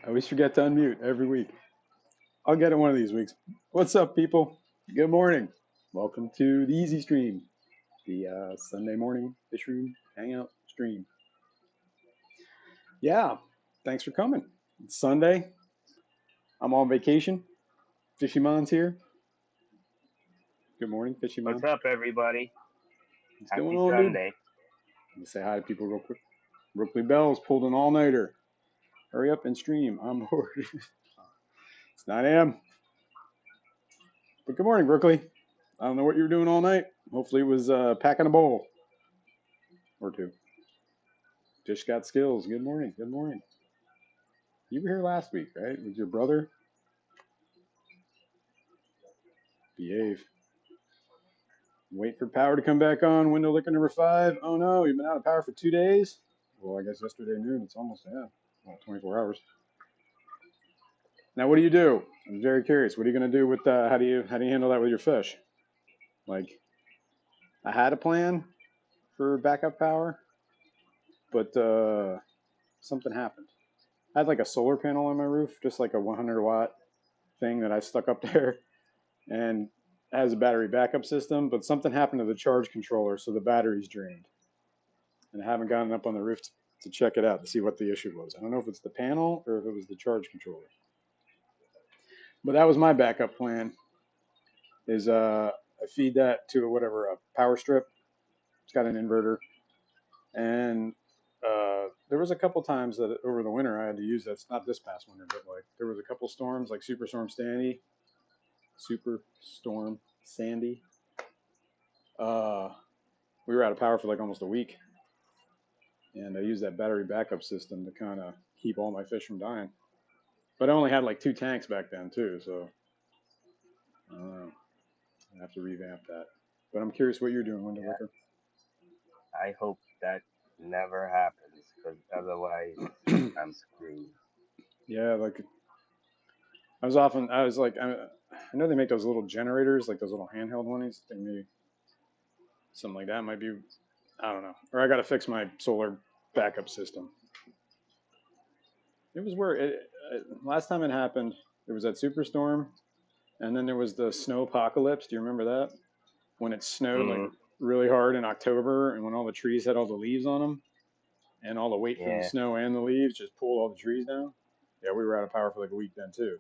I always forget to unmute every week. I'll get it one of these weeks. What's up, people? Good morning. Welcome to the Easy Stream, the Sunday morning Fishroom Hangout stream. Yeah, thanks for coming. It's Sunday. I'm on vacation. Fishy Mon's here. Good morning, Fishy Mon. What's up, everybody? What's going Happy on, dude? Sunday. Let me say hi to people real quick. Brookley Bell's pulled an all-nighter. Hurry up and stream. I'm bored. It's 9 a.m. But good morning, Brookley. I don't know what you were doing all night. Hopefully it was packing a bowl or two. Fish got skills. Good morning. Good morning. You were here last week, right? With your brother? Behave. Wait for power to come back on. Window liquor number 5. Oh no, you've been out of power for 2 days? Well, I guess yesterday noon. It's almost, 24 hours. Now, what do? I'm very curious. What are you going to do with, how do you handle that with your fish? Like, I had a plan for backup power, but something happened. I had like a solar panel on my roof, just like a 100-watt thing that I stuck up there, and it has a battery backup system, but something happened to the charge controller, so the battery's drained. And I haven't gotten up on the roof to check it out to see what the issue was. I don't know if it's the panel or if it was the charge controller. But that was my backup plan, is I feed that to a power strip. It's got an inverter. And there was a couple times that over the winter I had to use that. It's not this past winter, but like there was a couple storms, like Superstorm Sandy. We were out of power for like almost a week. And I used that battery backup system to kind of keep all my fish from dying. But I only had like 2 tanks back then too, so I don't know. I have to revamp that. But I'm curious what you're doing, Window Liquor. I hope that never happens, because otherwise I'm screwed. Yeah, like I know they make those little generators, like those little handheld ones. I think maybe something like that might be, I don't know. Or I got to fix my solar backup system. It was where last time it happened, there was that superstorm, and then there was the snow apocalypse. Do you remember that? When it snowed like really hard in October, and when all the trees had all the leaves on them, and all the weight from the snow and the leaves just pulled all the trees down. Yeah, we were out of power for like a week then too.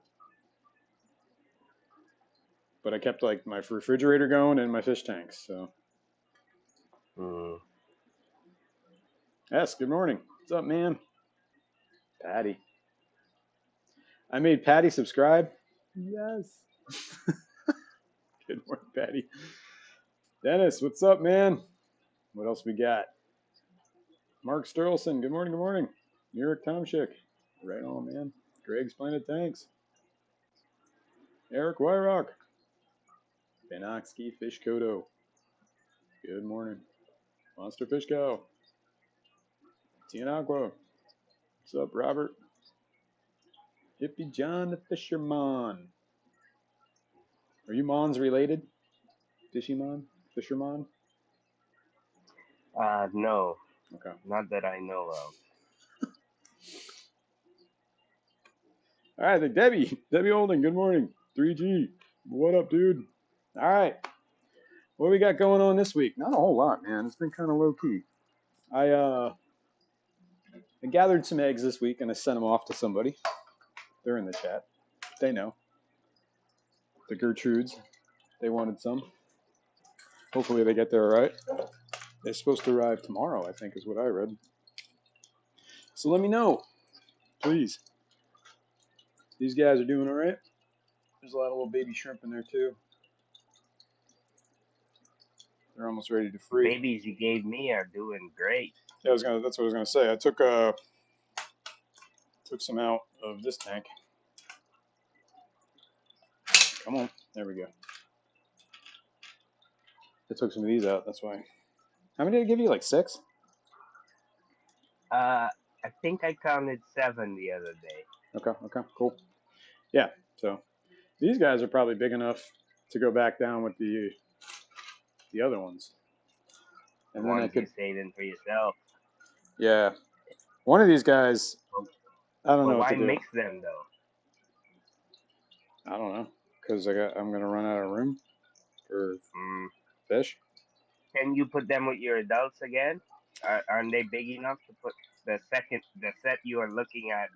But I kept like my refrigerator going and my fish tanks. So. Yes. Good morning. What's up, man? Patty. I made Patty subscribe. Yes. Good morning, Patty. Dennis, what's up, man? What else we got? Mark Sterlson. Good morning. Good morning. Eric Tomschick. Right on, man. Greg's Planet Tanks. Eric Wyrock. Benoxky Fish Kodo. Good morning. Monster Fish Cow. Tianagua. What's up, Robert? Hippie John the Fisherman. Are you Mons related? Fisherman? No. Okay. Not that I know of. All right, Debbie Olden, good morning. 3G. What up, dude? All right. What we got going on this week? Not a whole lot, man. It's been kind of low key. I gathered some eggs this week and I sent them off to somebody. They're in the chat. They know. The Gertrudes. They wanted some. Hopefully they get there all right. They're supposed to arrive tomorrow, I think, is what I read. So let me know, please. These guys are doing all right. There's a lot of little baby shrimp in there too. They're almost ready to free. The babies you gave me are doing great. Yeah, that's what I was gonna say. I took some out of this tank. Come on, there we go. I took some of these out. That's why. How many did I give you? Like 6? I think I counted 7 the other day. Okay, cool. Yeah, so these guys are probably big enough to go back down with the other ones. And then I could save them for yourself. Yeah, one of these guys I don't But know what why to do. mix them though? I don't know, because I'm gonna run out of room for Mm. fish. Can you put them with your adults again? Aren't they big enough to put the set you are looking at?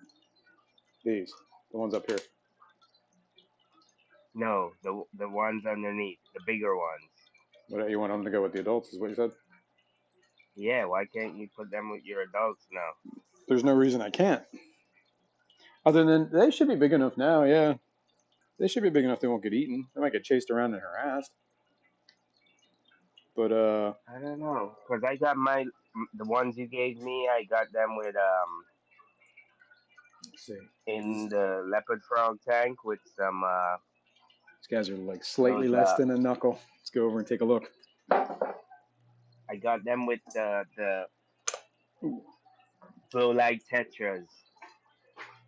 These, the ones up here. No, the ones underneath, the bigger ones. What you want them to go with the adults? Is what you said? Yeah, why can't you put them with your adults now? There's no reason I can't. Other than they should be big enough now. Yeah, they should be big enough. They won't get eaten. They might get chased around and harassed. But I don't know, cause I got the ones you gave me. I got them with let's see. in the leopard frog tank with some These guys are like slightly those less than a knuckle. Let's go over and take a look. I got them with the Ooh, glow light tetras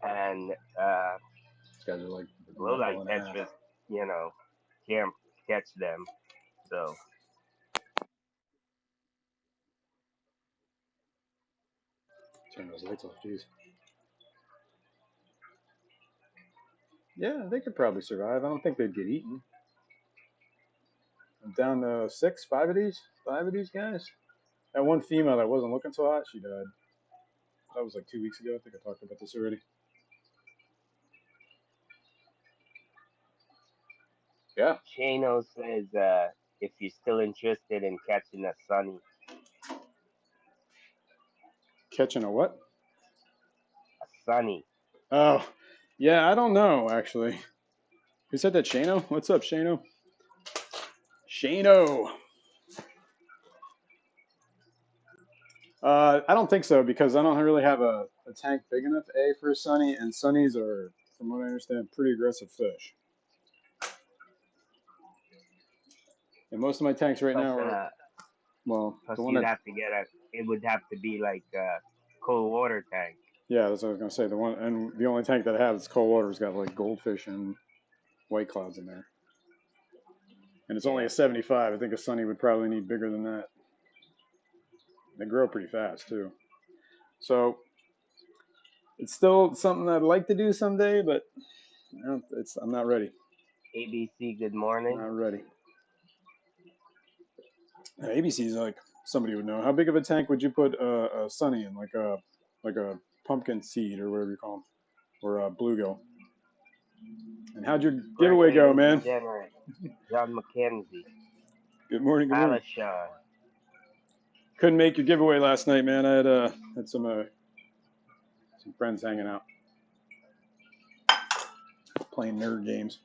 and these guys are like the a glow light knuckle and a half. tetras, you know, can't catch them. So Turn those lights off, jeez. Yeah, they could probably survive. I don't think they'd get eaten. I'm down to five of these guys. That one female that wasn't looking so hot, she died. That was like 2 weeks ago. I think I talked about this already. Yeah. Chano says if you're still interested in catching a Catching a what? sunny. Oh, yeah, I don't know, actually. Who said that? Shano? What's up, Shano? Shano. I don't think so because I don't really have a tank big enough, A, for a sunny, and sunnies are, from what I understand, pretty aggressive fish. And most of my tanks right Plus, now are, well, the one you'd that, have to get a. It would have to be like a cold water tank. yeah, that's what I was going to say. The one, and the only tank that I have that's cold water has got like goldfish and white clouds in there. And it's only Yeah, a 75. I think a sunny would probably need bigger than that. They grow pretty fast, too. So it's still something I'd like to do someday, but I'm not ready. ABC. Good I'm morning. not ready. ABC is like somebody would know. How big of a tank would you put a sunny in, like a pumpkin seed or whatever you call them, or a bluegill? And how'd your giveaway Birthday go, to man? degenerate. John McKenzie. Good morning. Good morning. Alashon. Couldn't make your giveaway last night, man. I had some friends hanging out, playing nerd games.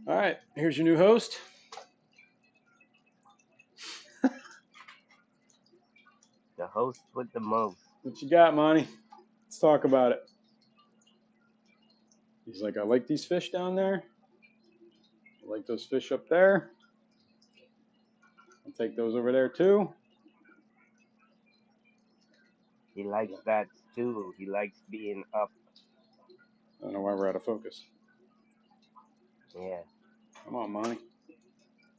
All right, here's your new host. The host with the most. What you got, Monty? Let's talk about it. He's like, I like these fish down there. I like those fish up there. I'll take those over there too. He likes that stew. He likes being up. I don't know why we're out of focus. Yeah. Come on, Monty.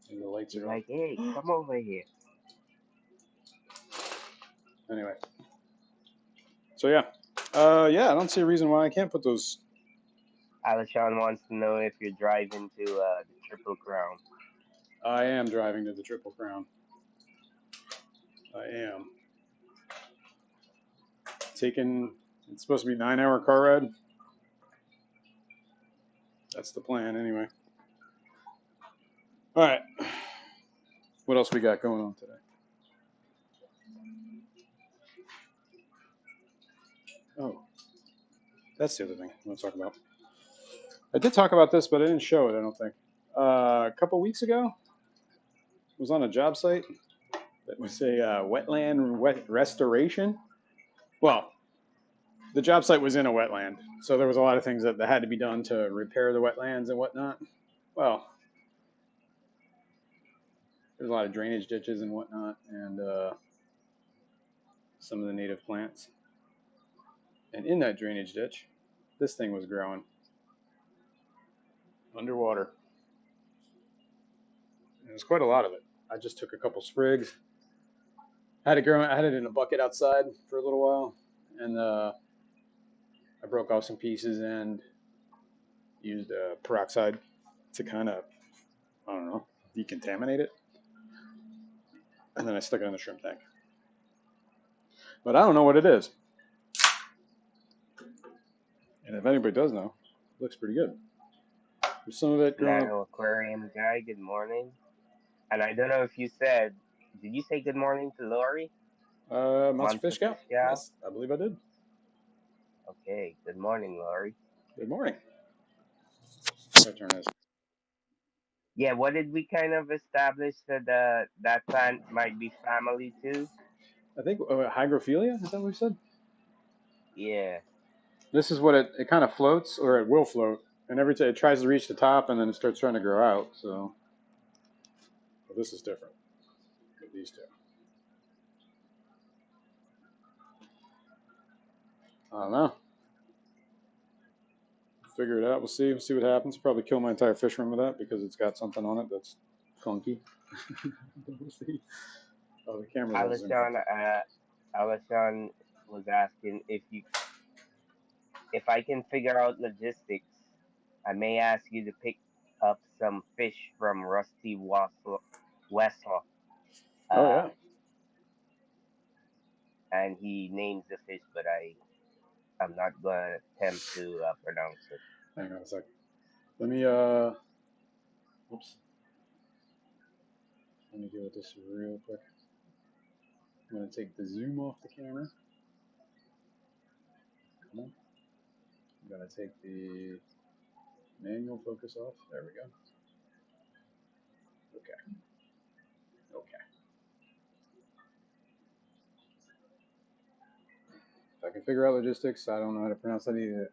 And the lights He's are off. like, hey, come over here. Anyway. So yeah. Yeah, I don't see a reason why I can't put those. Alashon wants to know if you're driving to the Triple Crown. I am driving to the Triple Crown. I am. It's supposed to be a 9-hour car ride. That's the plan anyway. All right. What else we got going on today? Oh, that's the other thing I want to talk about. I did talk about this, but I didn't show it, I don't think. A couple weeks ago, I was on a job site that was a wet restoration. Well, the job site was in a wetland, so there was a lot of things that had to be done to repair the wetlands and whatnot. Well, there's a lot of drainage ditches and whatnot, and some of the native plants. And in that drainage ditch, this thing was growing underwater. And there's quite a lot of it. I just took a couple sprigs. I had it in a bucket outside for a little while, and I broke off some pieces and used peroxide to kind of, I don't know, decontaminate it. And then I stuck it in the shrimp tank. But I don't know what it is. And if anybody does know, it looks pretty good. There's some of it growing up. Nano Aquarium guy, good morning. And I don't know if you said, did you say good morning to Lori? Monster Fish Cow? Gal? Yes, I believe I did. Okay, good morning, Lori. Good morning. My turn is. Yeah, what did we kind of establish that that plant might be family to? I think hygrophilia, is that what we said? Yeah. This is what it kind of floats, or it will float. And every time it tries to reach the top and then it starts trying to grow out. So but this is different with these two. I don't know. Figure it out. We'll see. We'll see what happens. Probably kill my entire fish room with that because it's got something on it that's funky. We'll see. Oh, the camera's all zoomed Alashon, in. Alashon was asking if I can figure out logistics, I may ask you to pick up some fish from Rusty Wessel. Oh, Uh, yeah. and he names the fish, but I'm not gonna attempt to pronounce it. Hang on a sec. Let me, oops. Let me deal with this real quick. I'm going to take the zoom off the camera. Come on. I'm going to take the manual focus off. There we go. Okay. Okay. If I can figure out logistics, I don't know how to pronounce that either.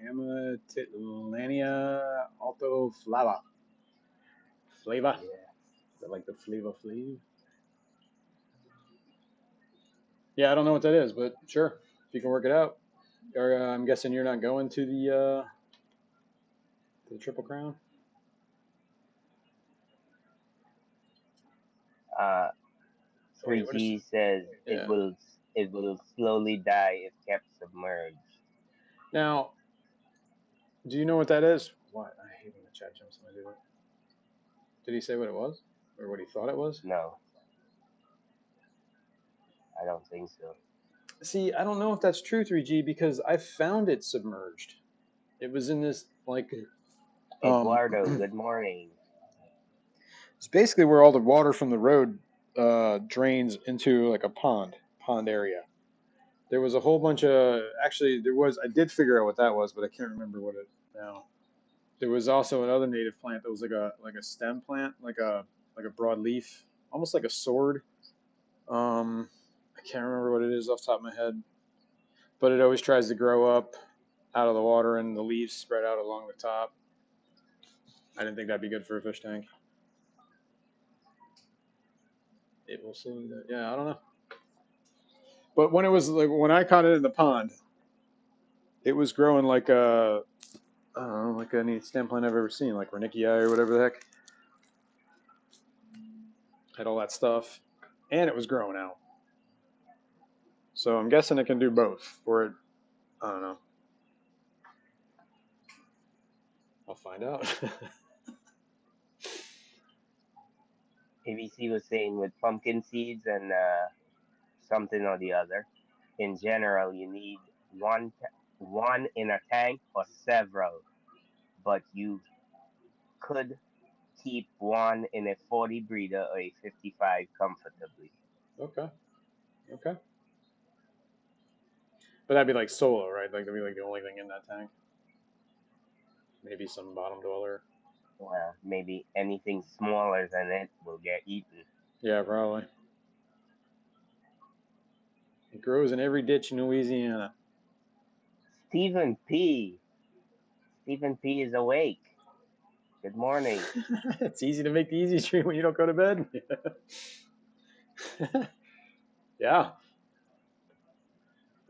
Amatitlania altoflava. Flava. Yeah. Is that like the Flava Flav? Yeah, I don't know what that is, but sure. If you can work it out. Or I'm guessing you're not going to the Triple Crown? Uh, Oh, wait, what is 3G says Yeah. it will slowly die if kept submerged. Now, do you know what that is? What? I hate when the chat jumps when I do that. Did he say what it was? Or what he thought it was? No, I don't think so. See, I don't know if that's true, 3G, because I found it submerged. It was in this, like, Eduardo, good morning. it's basically where all the water from the road drains into, like, a pond area. There was a whole bunch of, actually, I did figure out what that was, but I can't remember what it now. There was also another native plant that was like a stem plant, like a broadleaf, almost like a sword. I can't remember what it is off the top of my head, but it always tries to grow up out of the water and the leaves spread out along the top. I didn't think that'd be good for a fish tank. It will slowly. Yeah, I don't know. But when it was like when I caught it in the pond, it was growing like a I don't know, like any stem plant I've ever seen, like Renickii or whatever the heck. Had all that stuff, and it was growing out. So I'm guessing it can do both. Or it, I don't know. I'll find out. ABC was saying with pumpkin seeds and something or the other. In general, you need one in a tank or several, but you could keep one in a 40 breeder or a 55 comfortably. Okay. Okay. But that'd be like solo, right? Like that'd be like the only thing in that tank. Maybe some bottom dweller. Well, maybe anything smaller than it will get eaten. Yeah, probably. It grows in every ditch in Louisiana. Stephen P. Stephen P is awake. Good morning. It's easy to make the easy stream when you don't go to bed. Yeah,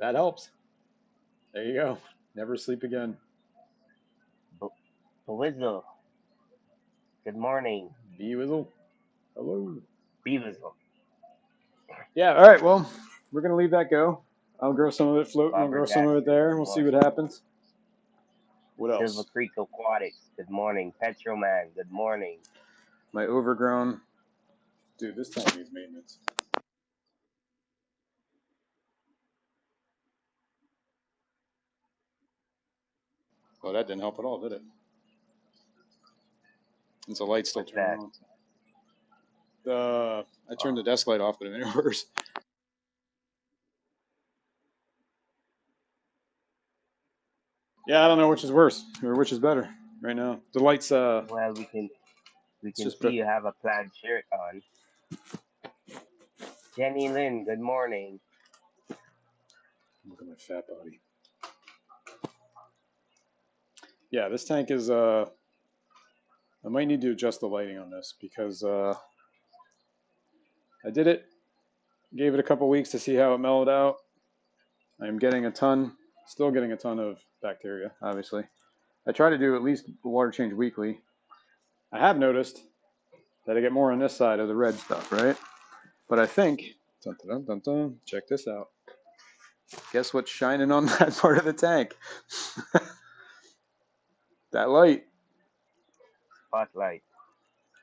that helps. There you go. Never sleep again. Bewizzle. Good morning. Bewizzle. Hello. Bewizzle. Yeah, all right. Well, we're going to leave that go. I'll grow some of it floating. I'll grow some of it Flabbergasted, there. good We'll see what morning. happens. What Silver else? Creek Aquatics, good morning. Petroman, good morning. My overgrown. Dude, this tank needs maintenance. Well, that didn't help at all, did it? Is the light still What's turned that? on? I turned the desk light off, but it made it worse. Yeah, I don't know which is worse or which is better right now. The lights, Well, we it's can just. see you have a plaid shirt on. Jenny Lynn, good morning. Look at my fat body. Yeah, this tank is. I might need to adjust the lighting on this because I did it, gave it a couple weeks to see how it mellowed out. I'm getting still getting a ton of bacteria, obviously. I try to do at least water change weekly. I have noticed that I get more on this side of the red stuff, right? But I think, dun, dun, dun, dun, check this out. Guess what's shining on that part of the tank? That light. Spotlight.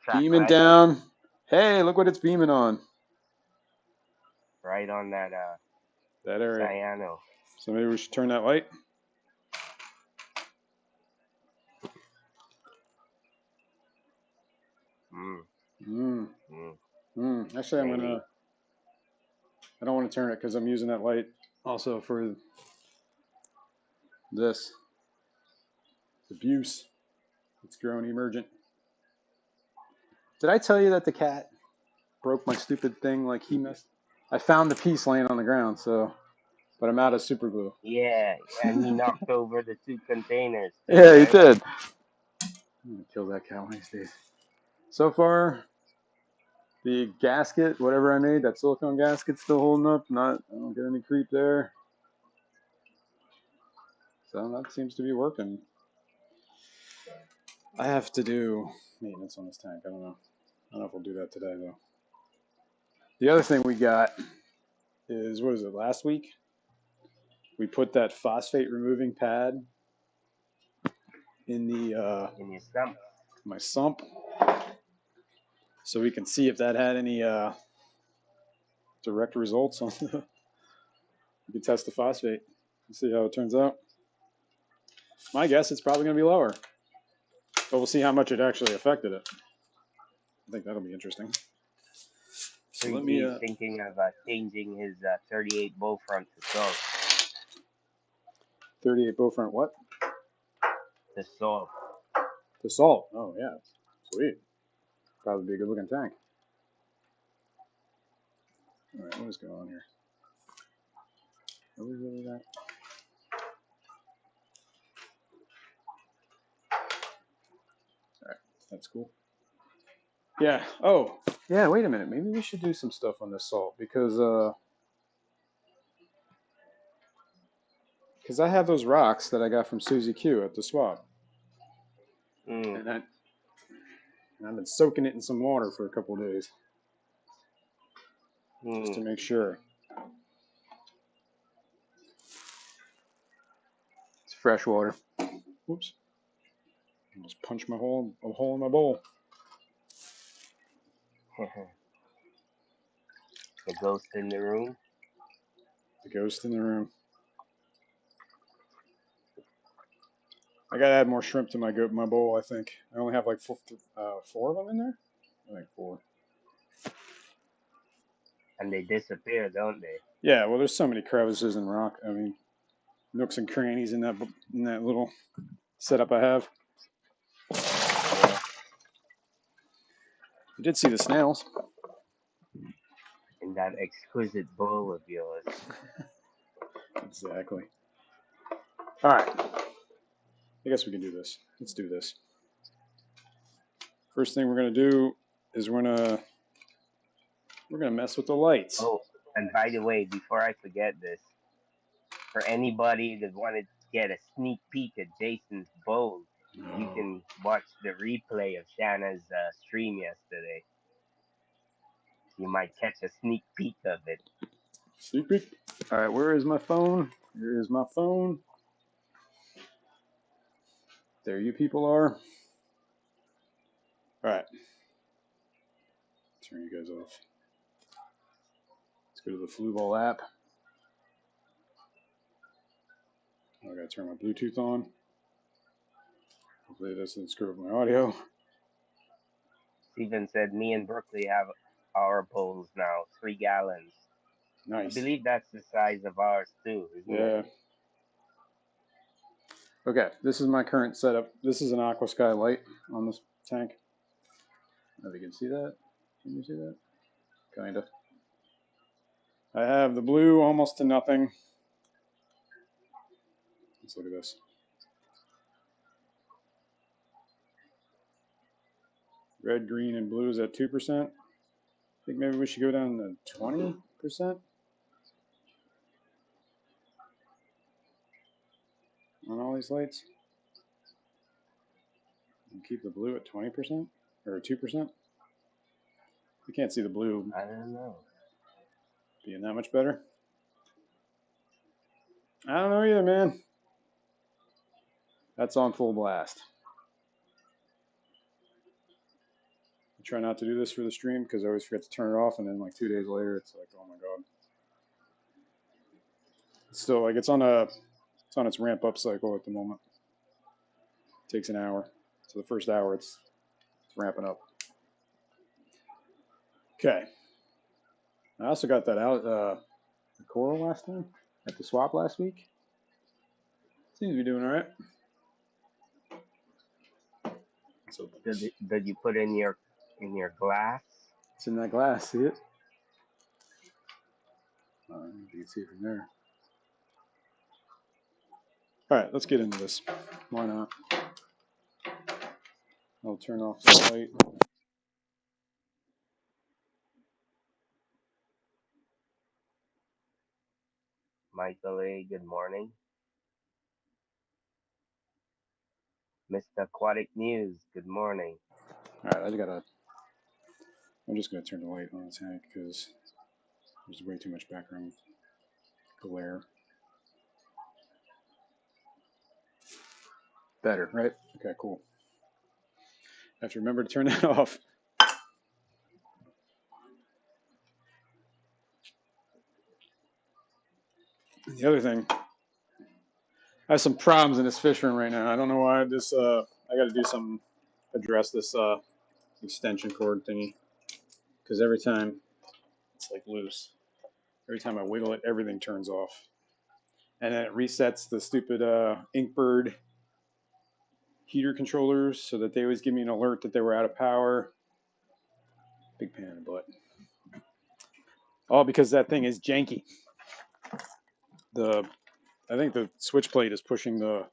Track Beaming light. down. Hey, look what it's beaming on. Right on that That area. cyano. So maybe we should turn that light. Actually, Maybe. I don't want to turn it because I'm using that light also for this. Abuse. It's growing emergent. Did I tell you that the cat broke my stupid thing? Like he messed. I found the piece laying on the ground, but I'm out of super glue. Yeah, and he knocked over the 2 containers too, Yeah, he right? did. I'm gonna kill that cat one of these days. So far, the gasket, whatever I made, that silicone gasket's still holding up. I don't get any creep there. So that seems to be working. I have to do maintenance on this tank. I don't know. I don't know if we'll do that today though. The other thing we got is, what is it, last week? We put that phosphate removing pad in In your stump. my sump so we can see if that had any direct results on the. We can test the phosphate and see how it turns out. My guess it's probably going to be lower, but we'll see how much it actually affected it. I think that'll be interesting. So let me 3G's thinking of changing his 38 bow front to salt. 38 Beaufront what? The salt. The salt. Oh yeah, sweet. Probably be a good looking tank. All right, what is going on here? Are we really that? All right, that's cool. Yeah. Oh, yeah. Wait a minute. Maybe we should do some stuff on this salt because I have those rocks that I got from Susie Q at the swap, and I've been soaking it in some water for a couple of days just to make sure it's fresh water. Whoops! Almost punched a hole in my bowl. The ghost in the room. The ghost in the room. I gotta add more shrimp to my bowl. I think I only have like 4 of them in there. I think 4. And they disappear, don't they? Yeah. Well, there's so many crevices and rock. I mean, nooks and crannies in that little setup I have. Yeah. I did see the snails. In that exquisite bowl of yours. Exactly. All right. I guess we can do this. Let's do this. First thing we're gonna do is we're gonna mess with the lights. Oh, and by the way, before I forget this, for anybody that wanted to get a sneak peek at Jason's bowl, you can watch the replay of Shanna's stream yesterday. You might catch a sneak peek of it. Sneak peek. All right, where is my phone? Here is my phone. There you people are. All right. Turn you guys off. Let's go to the Flu Ball app. I gotta turn my Bluetooth on. Hopefully it doesn't screw up my audio. Steven said, me and Berkeley have our bowls now, 3 gallons. I Nice. believe that's the size of ours too, isn't it? Yeah. Okay, this is my current setup. This is an Aqua Sky light on this tank. I don't know if you can see that. Can you see that? Kind of. I have the blue almost to nothing. Let's look at this. Red, green, and blue is at 2%. I think maybe we should go down to 20% on all these lights. And keep the blue at 20% or 2%. You can't see the blue. I don't know. Being that much better? I don't know either, man. That's on full blast. I try not to do this for the stream because I always forget to turn it off, and then like 2 days later, it's like, oh my god. It's still like it's on its ramp up cycle at the moment. It takes an hour. So the first hour, it's ramping up. Okay. I also got that out the coral last time at the swap last week. Seems to be doing all right. So Did you put in your glass? it's in that glass. See it? You can see it from there. All right, let's get into this. Why not? I'll turn off the light. Michael A., good morning. Mr. Aquatic News, good morning. All right, I'm just gonna turn the light on the tank because there's way too much background glare. Better, right? Okay, cool. I have to remember to turn that off. The other thing, I have some problems in this fish room right now. I don't know why I got to do something, address this extension cord thingy, because every time it's like loose. Every time I wiggle it, everything turns off. And then it resets the stupid Inkbird heater controllers so that they always give me an alert that they were out of power. Big pain in the butt. All because that thing is janky. I think the switch plate is pushing the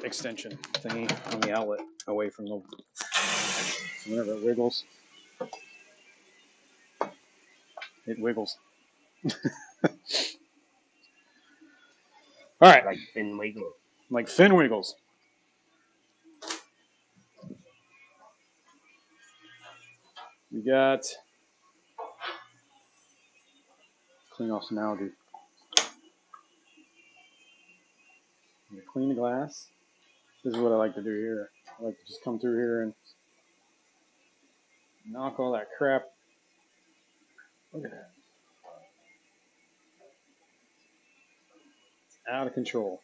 extension thingy on the outlet away from the whenever it wiggles. It wiggles. All right. Like Finn Wiggle. Like fin wiggles. We got clean off some algae. Clean the glass. This is what I like to do here. I like to just come through here and knock all that crap. Look at that. Out of control.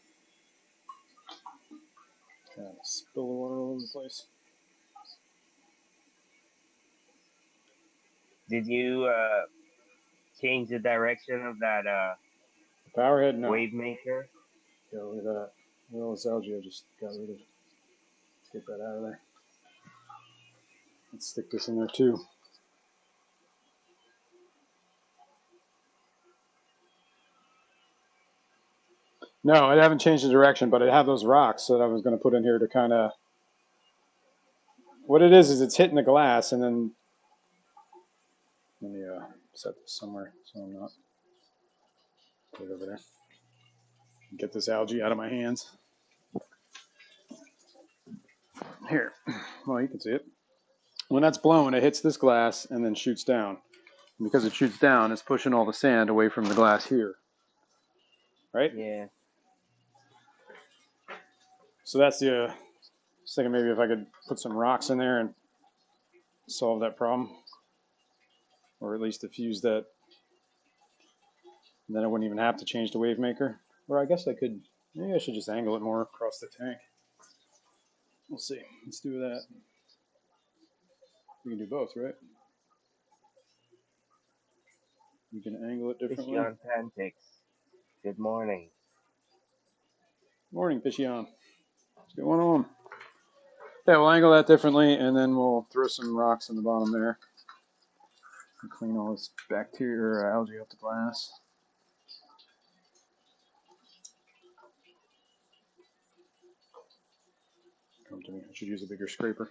Kind of spill the water all over the place. Did you change the direction of that The power head, no. wave maker? Yeah, look at that. Look at all this algae I just got rid of. Let's get that out of there. Let's stick this in there too. No, I haven't changed the direction, but I have those rocks that I was going to put in here to kind of. What it is it's hitting the glass, and then let me set this somewhere so I'm not. Put it over there. Get this algae out of my hands. Here. Well, you can see it. When that's blown, it hits this glass and then shoots down. Because it shoots down, it's pushing all the sand away from the glass here. Right? Yeah. So that's the thinking maybe if I could put some rocks in there and solve that problem. Or at least diffuse that. And then I wouldn't even have to change the wave maker. Or I guess I could, maybe I should just angle it more across the tank. We'll see. Let's do that. We can do both, right? We can angle it Fishy differently. on Pantix. Good morning. Morning, Fishy on. What's going on? Yeah, we'll angle that differently, and then we'll throw some rocks in the bottom there. And clean all this bacteria or algae up the glass. Come to me. I should use a bigger scraper.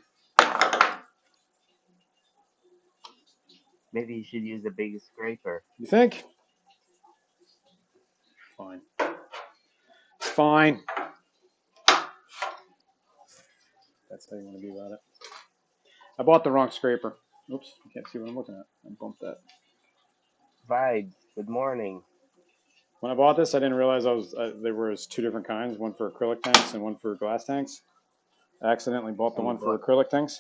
Maybe you should use a big scraper. You think? Fine. Fine. That's how you want to be about it. I bought the wrong scraper. Oops, you can't see what I'm looking at. I bumped that. Vibes. Good morning. When I bought this, I didn't realize there was two different kinds, one for acrylic tanks and one for glass tanks. I accidentally bought the And you one for bought acrylic tanks.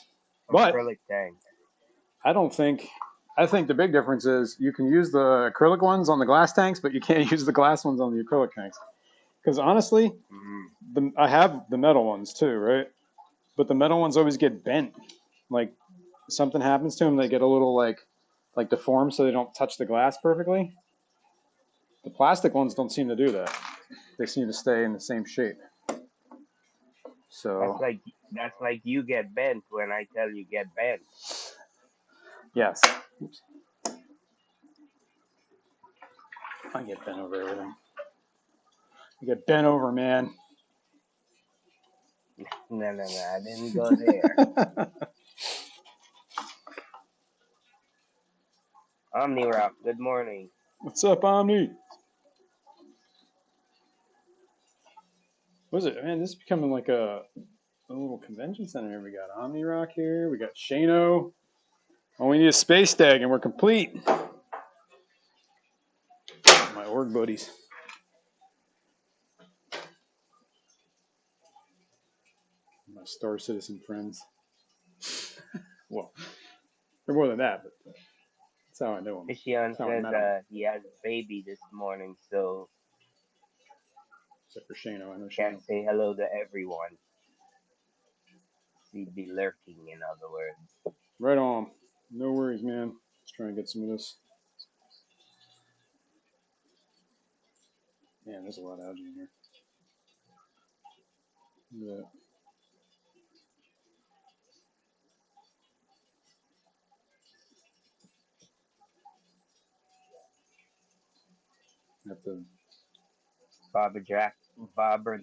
But acrylic tank. I think the big difference is you can use the acrylic ones on the glass tanks, but you can't use the glass ones on the acrylic tanks. Because honestly, I have the metal ones too, right? But the metal ones always get bent. Like something happens to them, they get a little like deformed, so they don't touch the glass perfectly. The plastic ones don't seem to do that. They seem to stay in the same shape. So That's like you get bent when I tell you get bent. yes. Oops. I get bent over everything. I get bent over, man. No, I didn't go there. OmniRock, good morning. What's up, Omni? What is it? Man, this is becoming like a little convention center here. We got OmniRock here. We got Shano. Oh, we need a space stag, and we're complete. My org buddies. My Star Citizen friends. Well, they're more than that, but that's how I know them. Fishion That's how I says met them. he has a baby this morning, so Except for Shano. I know can't Shano. say hello to everyone. He'd be lurking, in other words. Right on. No worries, man. Let's try and get some of this. Man, there's a lot of algae in here. Look at that. Have to. Barbara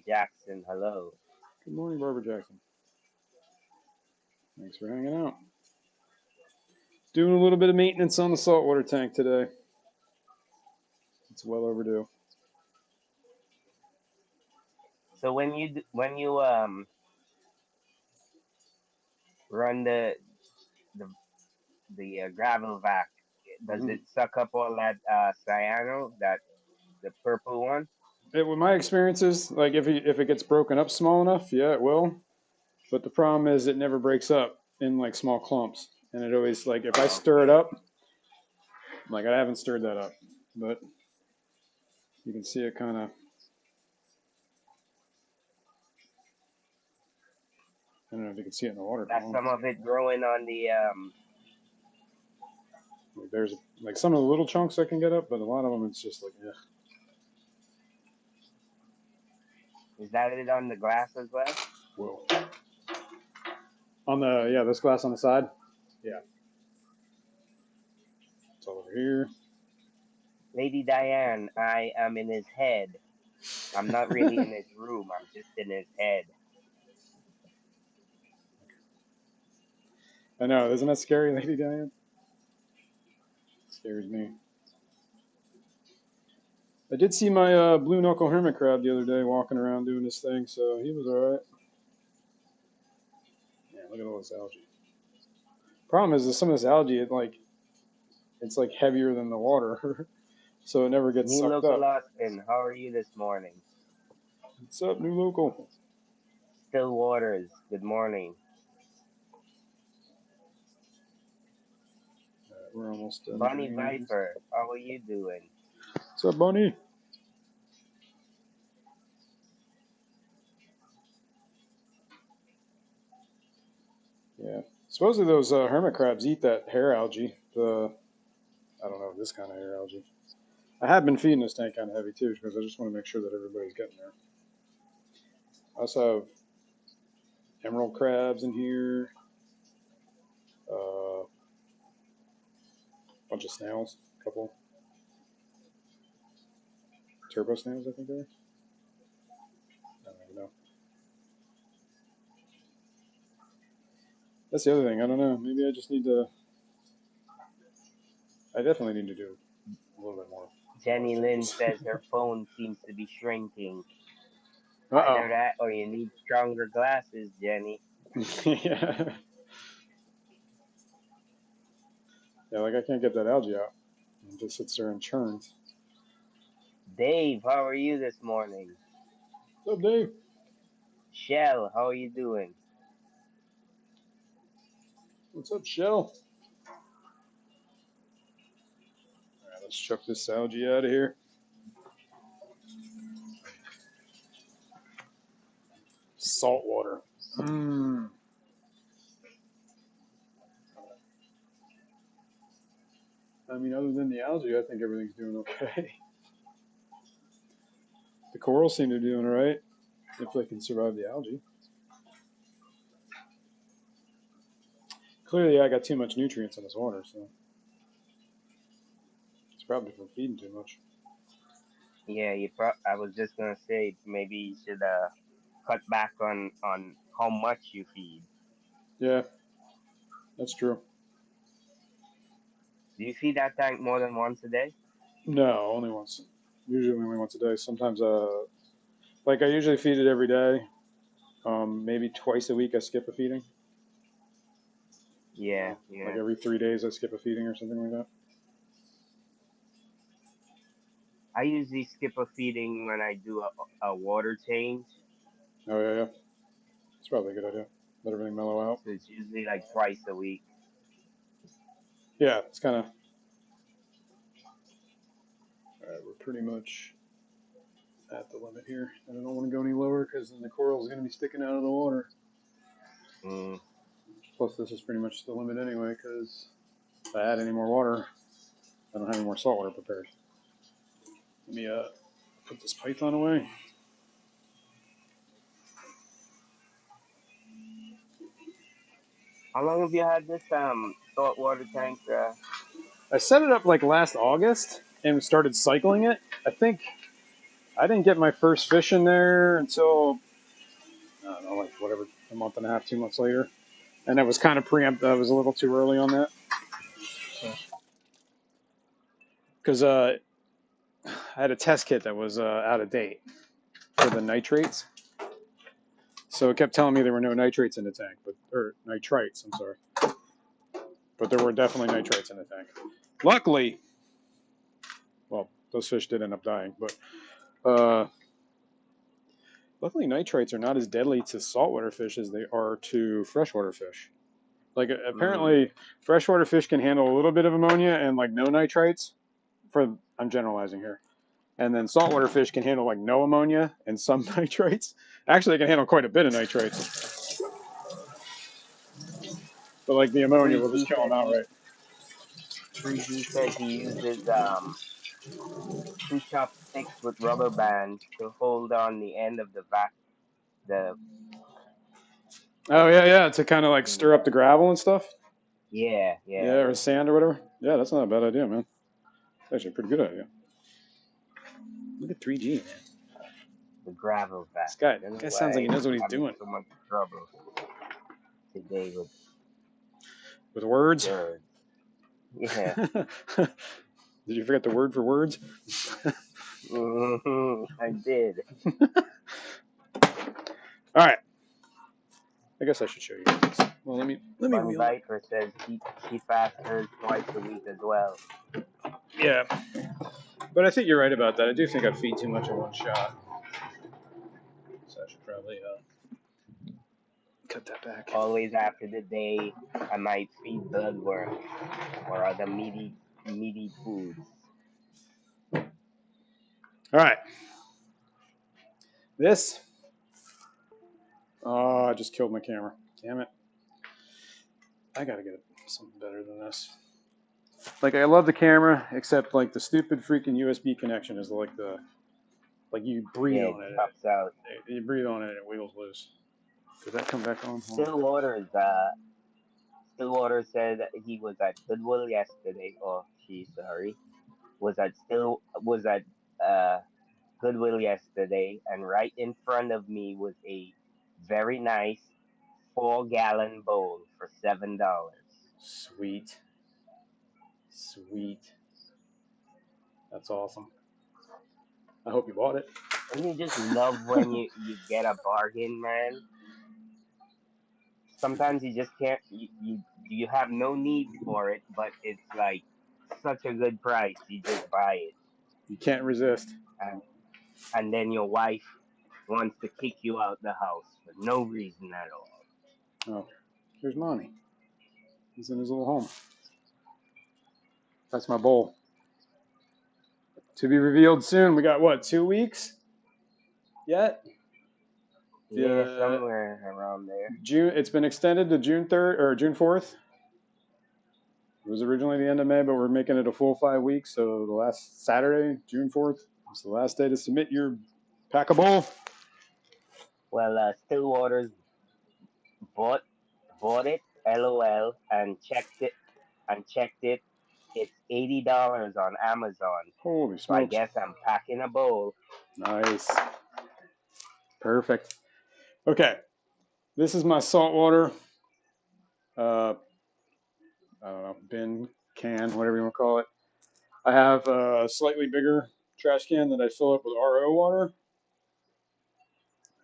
Jackson, hello. Good morning, Barbara Jackson. Thanks for hanging out. Doing a little bit of maintenance on the saltwater tank today. It's well overdue. So when you run the gravel vac, does Mm-hmm. it suck up all that cyano, that the purple one? With my experiences, like if it gets broken up small enough, yeah, it will. But the problem is it never breaks up in like small clumps, and it always like if I stir it Okay. up, like I haven't stirred that up, but you can see it kind of. I don't know if you can see it in the water That's column. some of it growing on the Like there's like some of the little chunks I can get up, but a lot of them it's just like, yeah. is that it on the glass as well? Whoa. On the this glass on the side, yeah, it's all over here. Lady Diane, I am in his head. I'm not really in his room, I'm just in his head. I know, isn't that scary, Lady Diane? It scares me. I did see my blue knuckle hermit crab the other day walking around doing this thing, so he was all right. Yeah, look at all this algae. Problem is, some of this algae, it it's like heavier than the water, so it never gets New sucked local up. Austin, how are you this morning? What's up, new local? Still Waters, good morning. We're almost done Bonnie drains. Viper, how are you doing? What's up, Bunny? Yeah. Supposedly those hermit crabs eat that hair algae. I don't know, this kind of hair algae. I have been feeding this tank kind of heavy too because I just want to make sure that everybody's getting there. I also have emerald crabs in here. A bunch of snails. A couple turbo snails, I think they are. I don't even know. That's the other thing. I don't know. Maybe I just need to. I definitely need to do a little bit more. Jenny Lynn says her phone seems to be shrinking. Uh Either that or you need stronger glasses, Jenny. oh. Yeah. Yeah, like I can't get that algae out. It just sits there and churns. Dave, how are you this morning? What's up, Dave? Shell, how are you doing? What's up, Shell? All right, let's chuck this algae out of here. Salt water. Mmm. I mean, other than the algae, I think everything's doing okay. The corals seem to be doing all right if they can survive the algae. Clearly, I got too much nutrients in this water, so it's probably from feeding too much. Yeah, I was just gonna say maybe you should cut back on how much you feed. Yeah, that's true. Do you feed that tank more than once a day? No, only once. Usually only once a day. Sometimes, like I usually feed it every day. Maybe twice a week I skip a feeding. Yeah, Like yeah. every 3 days I skip a feeding or something like that. I usually skip a feeding when I do a water change. Oh yeah, yeah. It's probably a good idea. Let everything mellow out. So it's usually like twice a week. Yeah, it's kind of. All right, we're pretty much at the limit here, and I don't want to go any lower because then the coral is going to be sticking out of the water. Mm. Plus, this is pretty much the limit anyway because if I add any more water, I don't have any more salt water prepared. Let me put this python away. How long have you had this saltwater tank? I set it up like last August and started cycling it. I think I didn't get my first fish in there until I don't know, like whatever, a month and a half, 2 months later, and it was kind of preempt. I was a little too early on that because I had a test kit that was out of date for the nitrates. So it kept telling me there were no nitrates in the tank, or nitrites. I'm sorry, but there were definitely nitrates in the tank. Luckily, well, those fish did end up dying, but luckily nitrates are not as deadly to saltwater fish as they are to freshwater fish. Like Mm. apparently, freshwater fish can handle a little bit of ammonia and like no nitrates. I'm generalizing here. And then saltwater fish can handle like no ammonia and some nitrates. Actually, they can handle quite a bit of nitrates, but like the ammonia will just 3G kill them says he outright. 3G says he uses two chopsticks with rubber bands to hold on the end of the Oh yeah, yeah, to kind of like stir up the gravel and stuff. yeah, yeah, Yeah, or sand or whatever. Yeah, that's not a bad idea, man. It's actually a pretty good idea. Look at 3G, man. the gravel vac. This guy, I don't know sounds like why he knows what I'm he's having doing. so much trouble today with With words. words. Yeah. Did you forget the word for words? I did. All right. I guess I should show you guys. Well, let me Bunny wheel it. Viper says she fasts hers twice a week as well. Yeah, but I think you're right about that. I do think I feed too much in one shot, so I should probably cut that back. Always after the day, I might feed bloodworms or other meaty foods. All right, this. Oh, I just killed my camera. Damn it! I gotta get something better than this. Like I love the camera, except like the stupid freaking USB connection is like you breathe Yeah, it on it. chops out. You breathe on it and it wiggles loose. Did that come back on? Hold on. Stillwater said that he was at Goodwill yesterday. Oh, she sorry, was at uh Goodwill yesterday, and right in front of me was a very nice 4-gallon bowl for $7. Sweet. Sweet. That's awesome. I hope you bought it. Don't you just love when you get a bargain, man? Sometimes you just can't. You have no need for it, but it's like such a good price. You just buy it, You can't resist. and then your wife wants to kick you out the house for no reason at all. Oh, here's Monty. He's in his little home. That's my bowl. To be revealed soon. We got what, 2 weeks yet? Yeah, The somewhere around there. June. It's been extended to June 3rd or June 4th. It was originally the end of May, but we're making it a full 5 weeks. So the last Saturday, June 4th, is the last day to submit your pack a bowl. Well, Stillwater's bought bought it, LOL, and checked it. It's $80 on Amazon. Holy So I smokes! guess I'm packing a bowl. Nice, perfect. Okay, this is my saltwater. I don't know, bin, can, whatever you want to call it. I have a slightly bigger trash can that I fill up with RO water.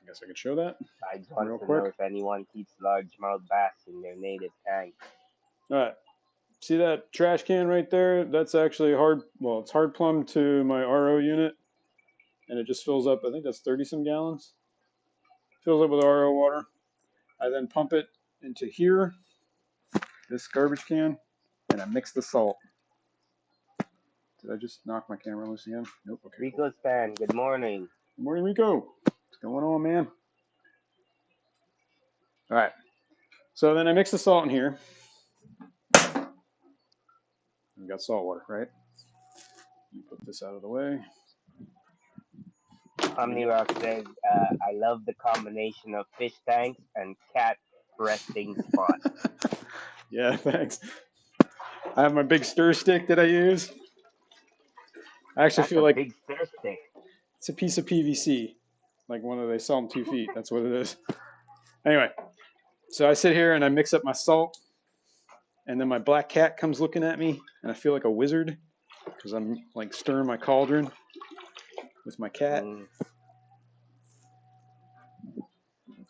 I guess I could show that I real want to quick. know if anyone keeps largemouth bass in their native tanks. All right. See that trash can right there? That's actually it's hard plumbed to my RO unit, and it just fills up, I think that's 30 some gallons. Fills up with RO water. I then pump it into here, this garbage can, and I mix the salt. Did I just knock my camera loose again? Nope. Okay, cool. Rico Stan, good morning. Good morning, Rico. What's going on, man? All right. So then I mix the salt in here. We got salt water, right? You put this out of the way. Omnirock says, I love the combination of fish tanks and cat resting spot. Yeah, thanks. I have my big stir stick that I use. I actually That's feel a like big stir stick. it's a piece of PVC, like one of they sell them 2 feet. That's what it is. Anyway, so I sit here and I mix up my salt, and then my black cat comes looking at me, and I feel like a wizard because I'm like stirring my cauldron with my cat.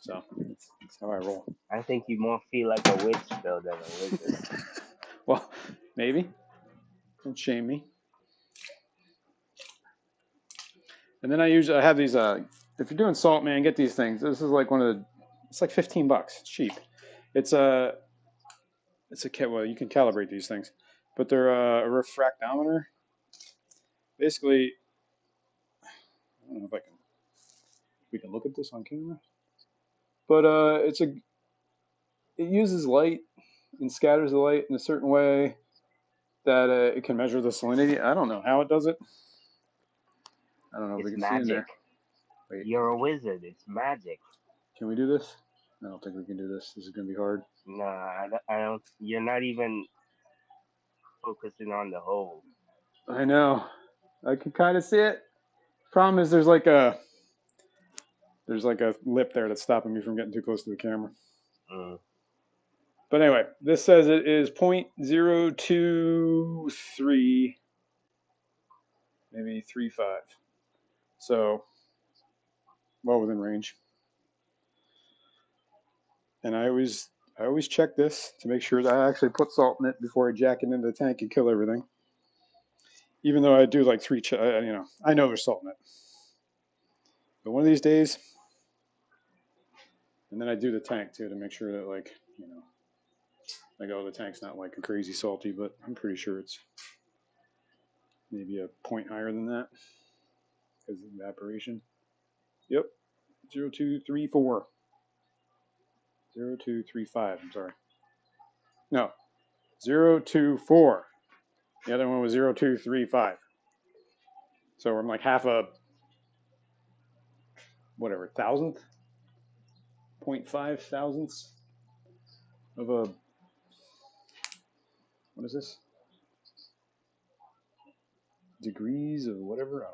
So that's how I roll. I think you more feel like a witch though than a wizard. Well, maybe. Don't shame me. And then I have these. If you're doing salt, man, get these things. This is like it's like $15. It's cheap. It's a well, you can calibrate these things, but they're a refractometer. Basically, I don't know if we can look at this on camera, but it uses light and scatters the light in a certain way that it can measure the salinity. I don't know how it does it. I don't know if we It's can see in magic. there. Wait, You're a wizard. It's magic. can we do this? I don't think we can do this. This is gonna be hard. No, I don't. You're not even focusing on the hole. I know. I can kind of see it. Problem is, there's like a lip there that's stopping me from getting too close to the camera. But anyway, this says it is 0.023, maybe 3.5. So well within range. And I I always check this to make sure that I actually put salt in it before I jack it into the tank and kill everything. Even though I do like 3, I know there's salt in it. But one of these days, and then I do the tank too to make sure that like, oh, the tank's not like a crazy salty, but I'm pretty sure it's maybe a point higher than that because of evaporation. Yep, 0234. 0235, I'm sorry. No, 024. The other one was 0235. So I'm like half a, whatever, thousandth? 0.5 thousandths of a, what is this? Degrees of whatever?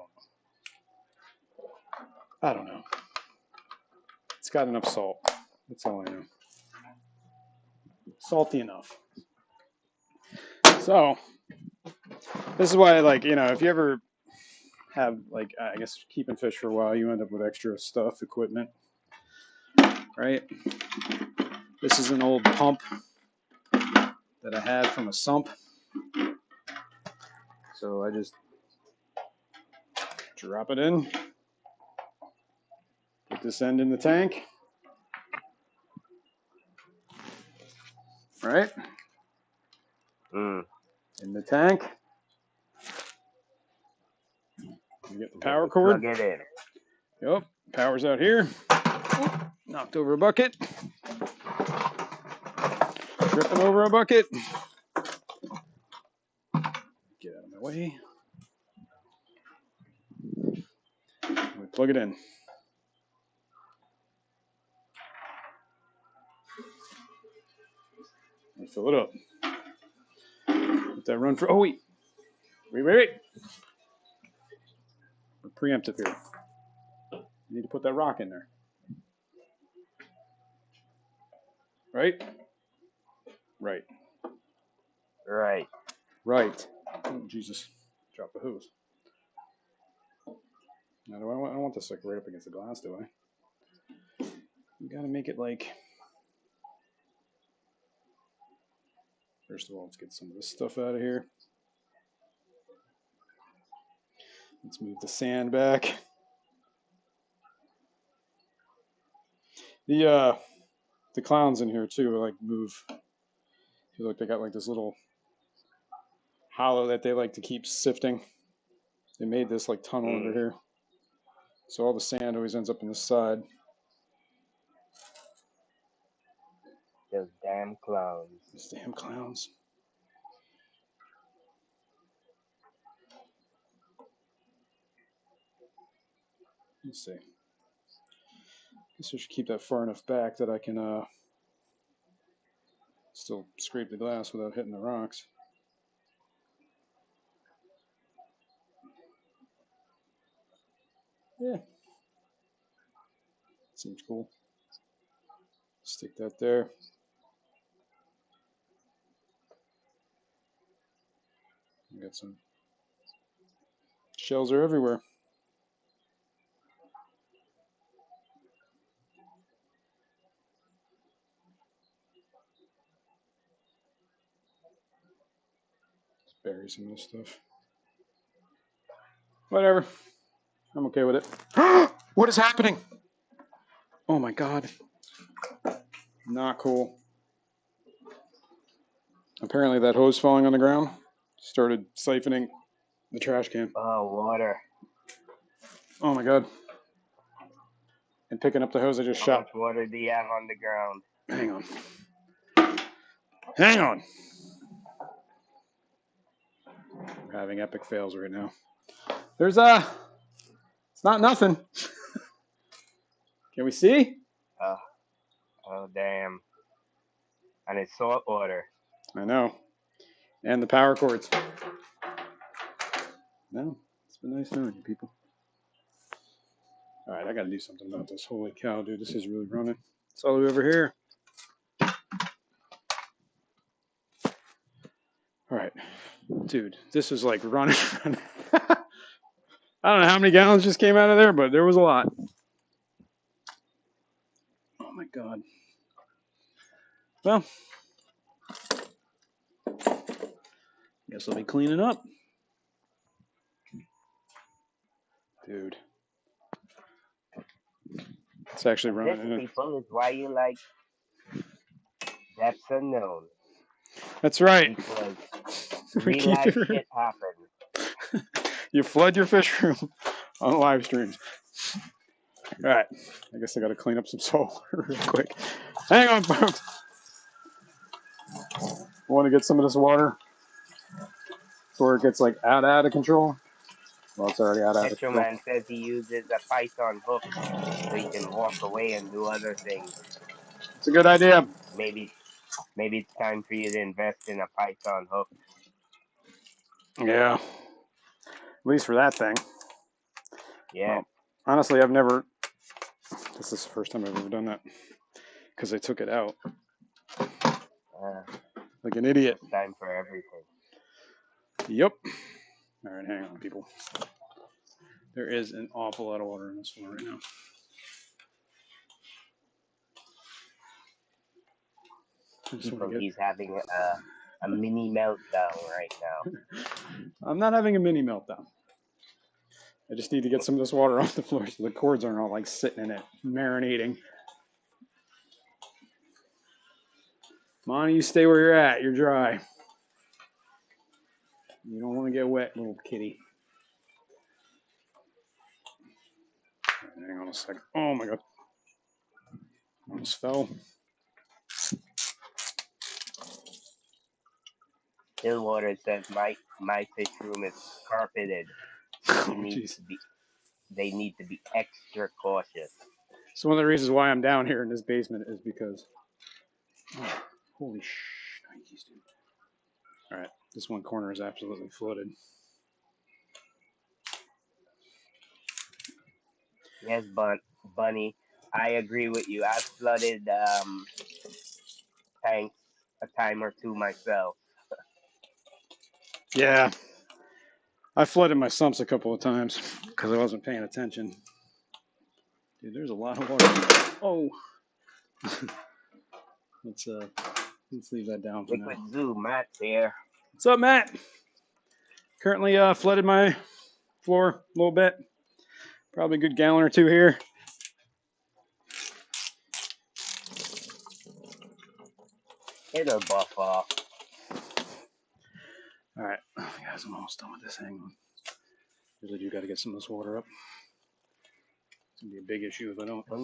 I don't know. It's got enough salt. That's all I know. Salty enough. So, this is why, like, if you ever have, like, I guess keeping fish for a while, you end up with extra stuff, equipment, right? This is an old pump that I had from a sump. So I just drop it in, put this end in the tank, right? In the tank. You get the power cord. Plug it in. Yep, power's out here. Knocked over a bucket. Tripping over a bucket. Get out of my way. We plug it in. And fill it up. Let that run for. Oh, wait. Wait. We're preemptive here. You need to put that rock in there. Right? Right. Oh, Jesus. Drop the hose. Now, I don't want this like right up against the glass, do I? You gotta make it like. First of all, let's get some of this stuff out of here. Let's move the sand back. The clowns in here too like move. Feel like they got like this little hollow that they like to keep sifting. They made this like tunnel under here, so all the sand always ends up in the side. Those damn clowns. These damn clowns. Let's see. Guess I should keep that far enough back that I can still scrape the glass without hitting the rocks. Yeah. Seems cool. Stick that there. We got some shells are everywhere. Let's bury some of this stuff. Whatever. I'm okay with it. What is happening? Oh my God. Not cool. Apparently that hose falling on the ground started siphoning the trash can. Oh, water. Oh my God. And picking up the hose I just shot. How much water do you have on the ground? Hang on. We're having epic fails right now. There's it's not nothing. Can we see? Oh, damn. And it's salt water. I know. And the power cords. No, it's been nice knowing you people. All right, I got to do something about this. Holy cow, dude, this is really running. It's all the way over here. All right, dude, this is like running. I don't know how many gallons just came out of there, but there was a lot. Oh my God. Well, guess I'll be cleaning up. Dude. It's actually This, running in. people, is why you like Depths Unknown. That's right. Because We real keep life it. shit happens. You flood your fish room on live streams. All right. I guess I got to clean up some salt real quick. Hang on, folks. I want to get some of this water before it gets like out of control. Well, it's already out of control. Petroman says he uses a python hook so he can walk away and do other things. It's a good idea. Maybe it's time for you to invest in a python hook. Yeah. At least for that thing. Yeah. Well, honestly, I've never. This is the first time I've ever done that because I took it out like an idiot. It's time for everything. Yep. All right, hang on, people. There is an awful lot of water in this one right now. People, he's having a mini meltdown right now. I'm not having a mini meltdown. I just need to get some of this water off the floor so the cords aren't all like sitting in it, marinating. Monty, you stay where you're at. You're dry. You don't want to get wet, little kitty. Hang on a second. Oh my god. Almost fell. Stillwater says my fish room is carpeted. They need to be extra cautious. So one of the reasons why I'm down here in this basement is because holy shnikes, dude. All right, this one corner is absolutely flooded. Yes, Bunny, I agree with you. I've flooded tanks a time or two myself. Yeah, I flooded my sumps a couple of times because I wasn't paying attention. Dude, there's a lot of water. Oh, let's leave that down for Liquid now. Zoo, Matt there. What's up, Matt? Currently flooded my floor a little bit. Probably a good gallon or two here. It'll buff off. All right, guys, I'm almost done with this. Hang on. Really do got to get some of this water up. It's gonna be a big issue if I don't. When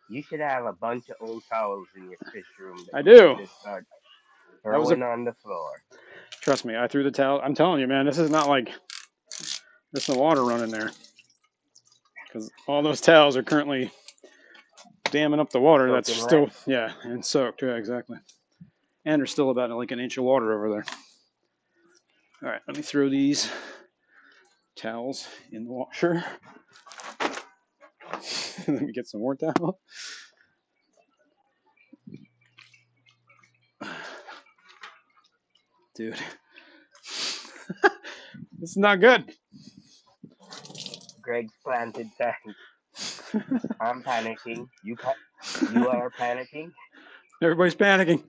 you should have a bunch of old towels in your fish room. I do. Just start throwing on the floor. Trust me, I threw the towel. I'm telling you, man, this is not like there's no water running there because all those towels are currently damming up the water. That's still and soaked. Yeah, exactly. And there's still about like an inch of water over there. All right, let me throw these towels in the washer. Let me get some more towel. Dude, this is not good. Greg's planted tank. I'm panicking. You are panicking? Everybody's panicking.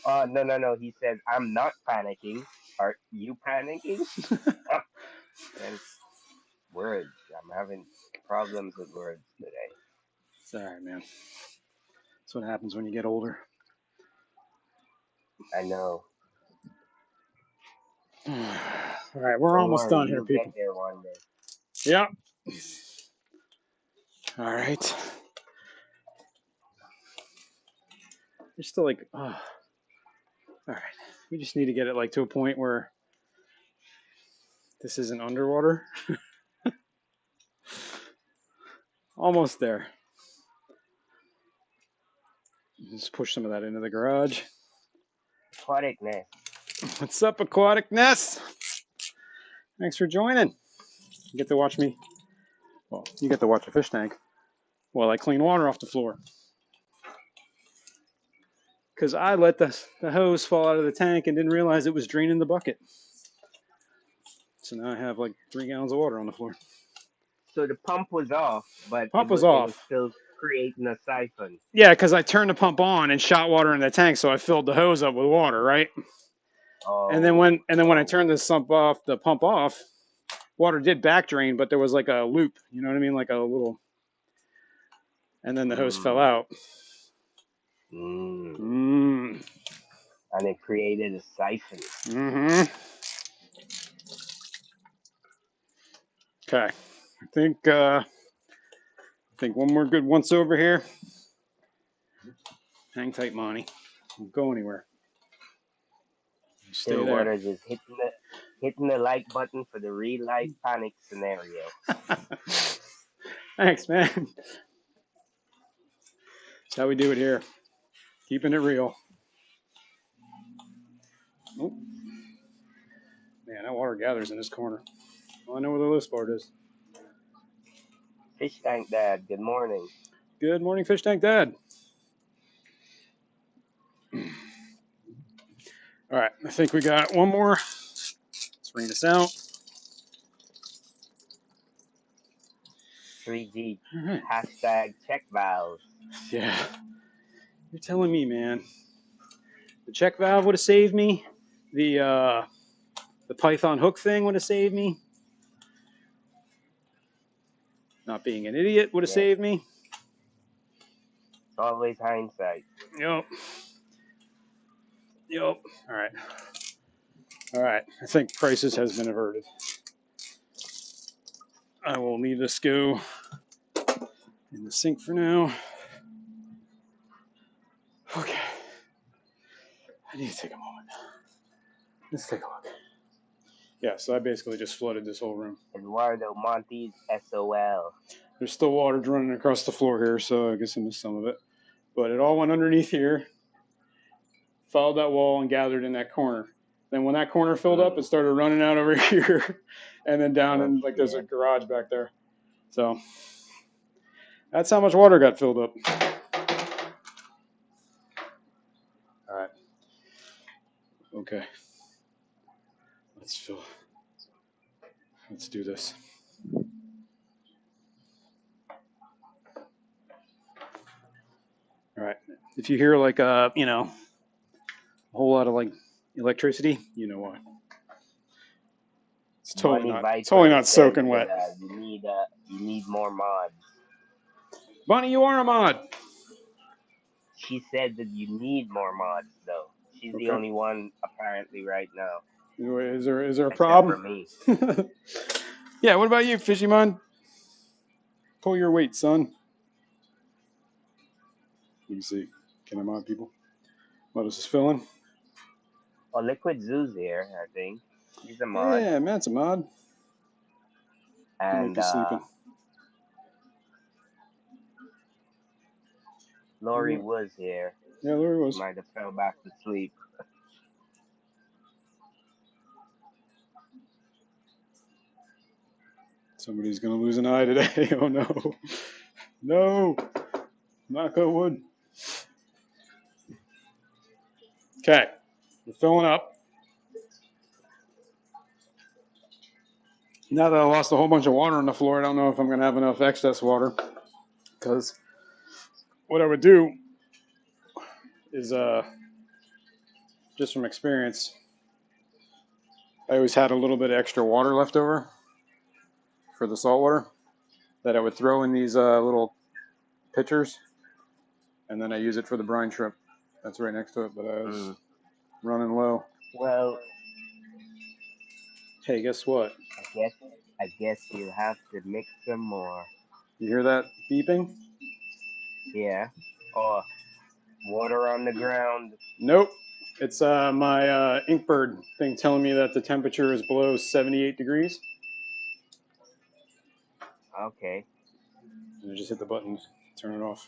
Oh, no. He says, I'm not panicking. Are you panicking? And words. I'm having problems with words today. It's all right, man. That's what happens when you get older. I know. All right, we're almost done here, people. Get there one day. Yep. All right. There's still like, all right. We just need to get it like to a point where this isn't underwater. Almost there. Just push some of that into the garage. Aquaticness. What's up, Aquaticness? Thanks for joining. You get to watch me. Well, you get to watch a fish tank while I clean water off the floor. Because I let the hose fall out of the tank and didn't realize it was draining the bucket. So now I have like 3 gallons of water on the floor. So the pump was off, but Pump it was was off. still creating a siphon. Yeah, because I turned the pump on and shot water in the tank, so I filled the hose up with water, right? And then Oh, when I oh. turned the pump off, water did back drain, but there was like a loop. You know what I mean? Like a little, and then the hose fell Mm, out. mm. Mm. And it created a siphon. Mm-hmm. Okay. I think one more good once over here. Hang tight, Monty. Don't go anywhere. Stay there. Stillwater just hitting the like button for the real life panic scenario. Thanks, man. That's how we do it here. Keeping it real. Oh, man, that water gathers in this corner. Well, I know where the loose part is. Fish tank dad, good morning. Good morning, Fish Tank Dad. All right, I think we got one more. Let's ring this out. 3G All right. hashtag check valves. Yeah, you're telling me, man. The check valve would have saved me. The Python hook thing would have saved me. Not being an idiot would have Yeah, saved me. it's always hindsight. Yep. Yep. All right. All right. I think crisis has been averted. I will leave this go in the sink for now. Okay. I need to take a moment. Let's take a look. Yeah, so I basically just flooded this whole room. Eduardo Montes SOL. There's still water running across the floor here, so I guess I missed some of it. But it all went underneath here, followed that wall, and gathered in that corner. Then when that corner filled up, it started running out over here, and then down Oh in like there's a shit. garage back there. So that's how much water got filled up. All right. Okay. Let's do this. All right. If you hear like a whole lot of like electricity, you know why. It's totally Bunny not Viper says soaking that wet. you need more mods. Bunny, you are a mod. She said that you need more mods though. She's the Okay. only one apparently right now, Anyway, is there a except for problem? me. Yeah. What about you, Fishy Mon? Pull your weight, son. Let me see. Can I mod people? What is this filling? Oh, Liquid Zoo's here, I think. He's a mod. Yeah, Matt's a mod. He might And be sleeping. Lori was here. Yeah, there he was. Might have fell back to sleep. Somebody's gonna lose an eye today. Oh no. No. Knock on wood. Okay. We're filling up. Now that I lost a whole bunch of water on the floor, I don't know if I'm gonna have enough excess water. Because what I would do is just from experience, I always had a little bit of extra water left over for the salt water that I would throw in these little pitchers, and then I use it for the brine shrimp. That's right next to it, but I was running low. Well, Hey, guess what? I guess you have to mix some more. You hear that beeping? Yeah. Oh, water on the ground. Nope. It's my Inkbird thing telling me that the temperature is below 78 degrees. Okay. And I just hit the button, turn it off.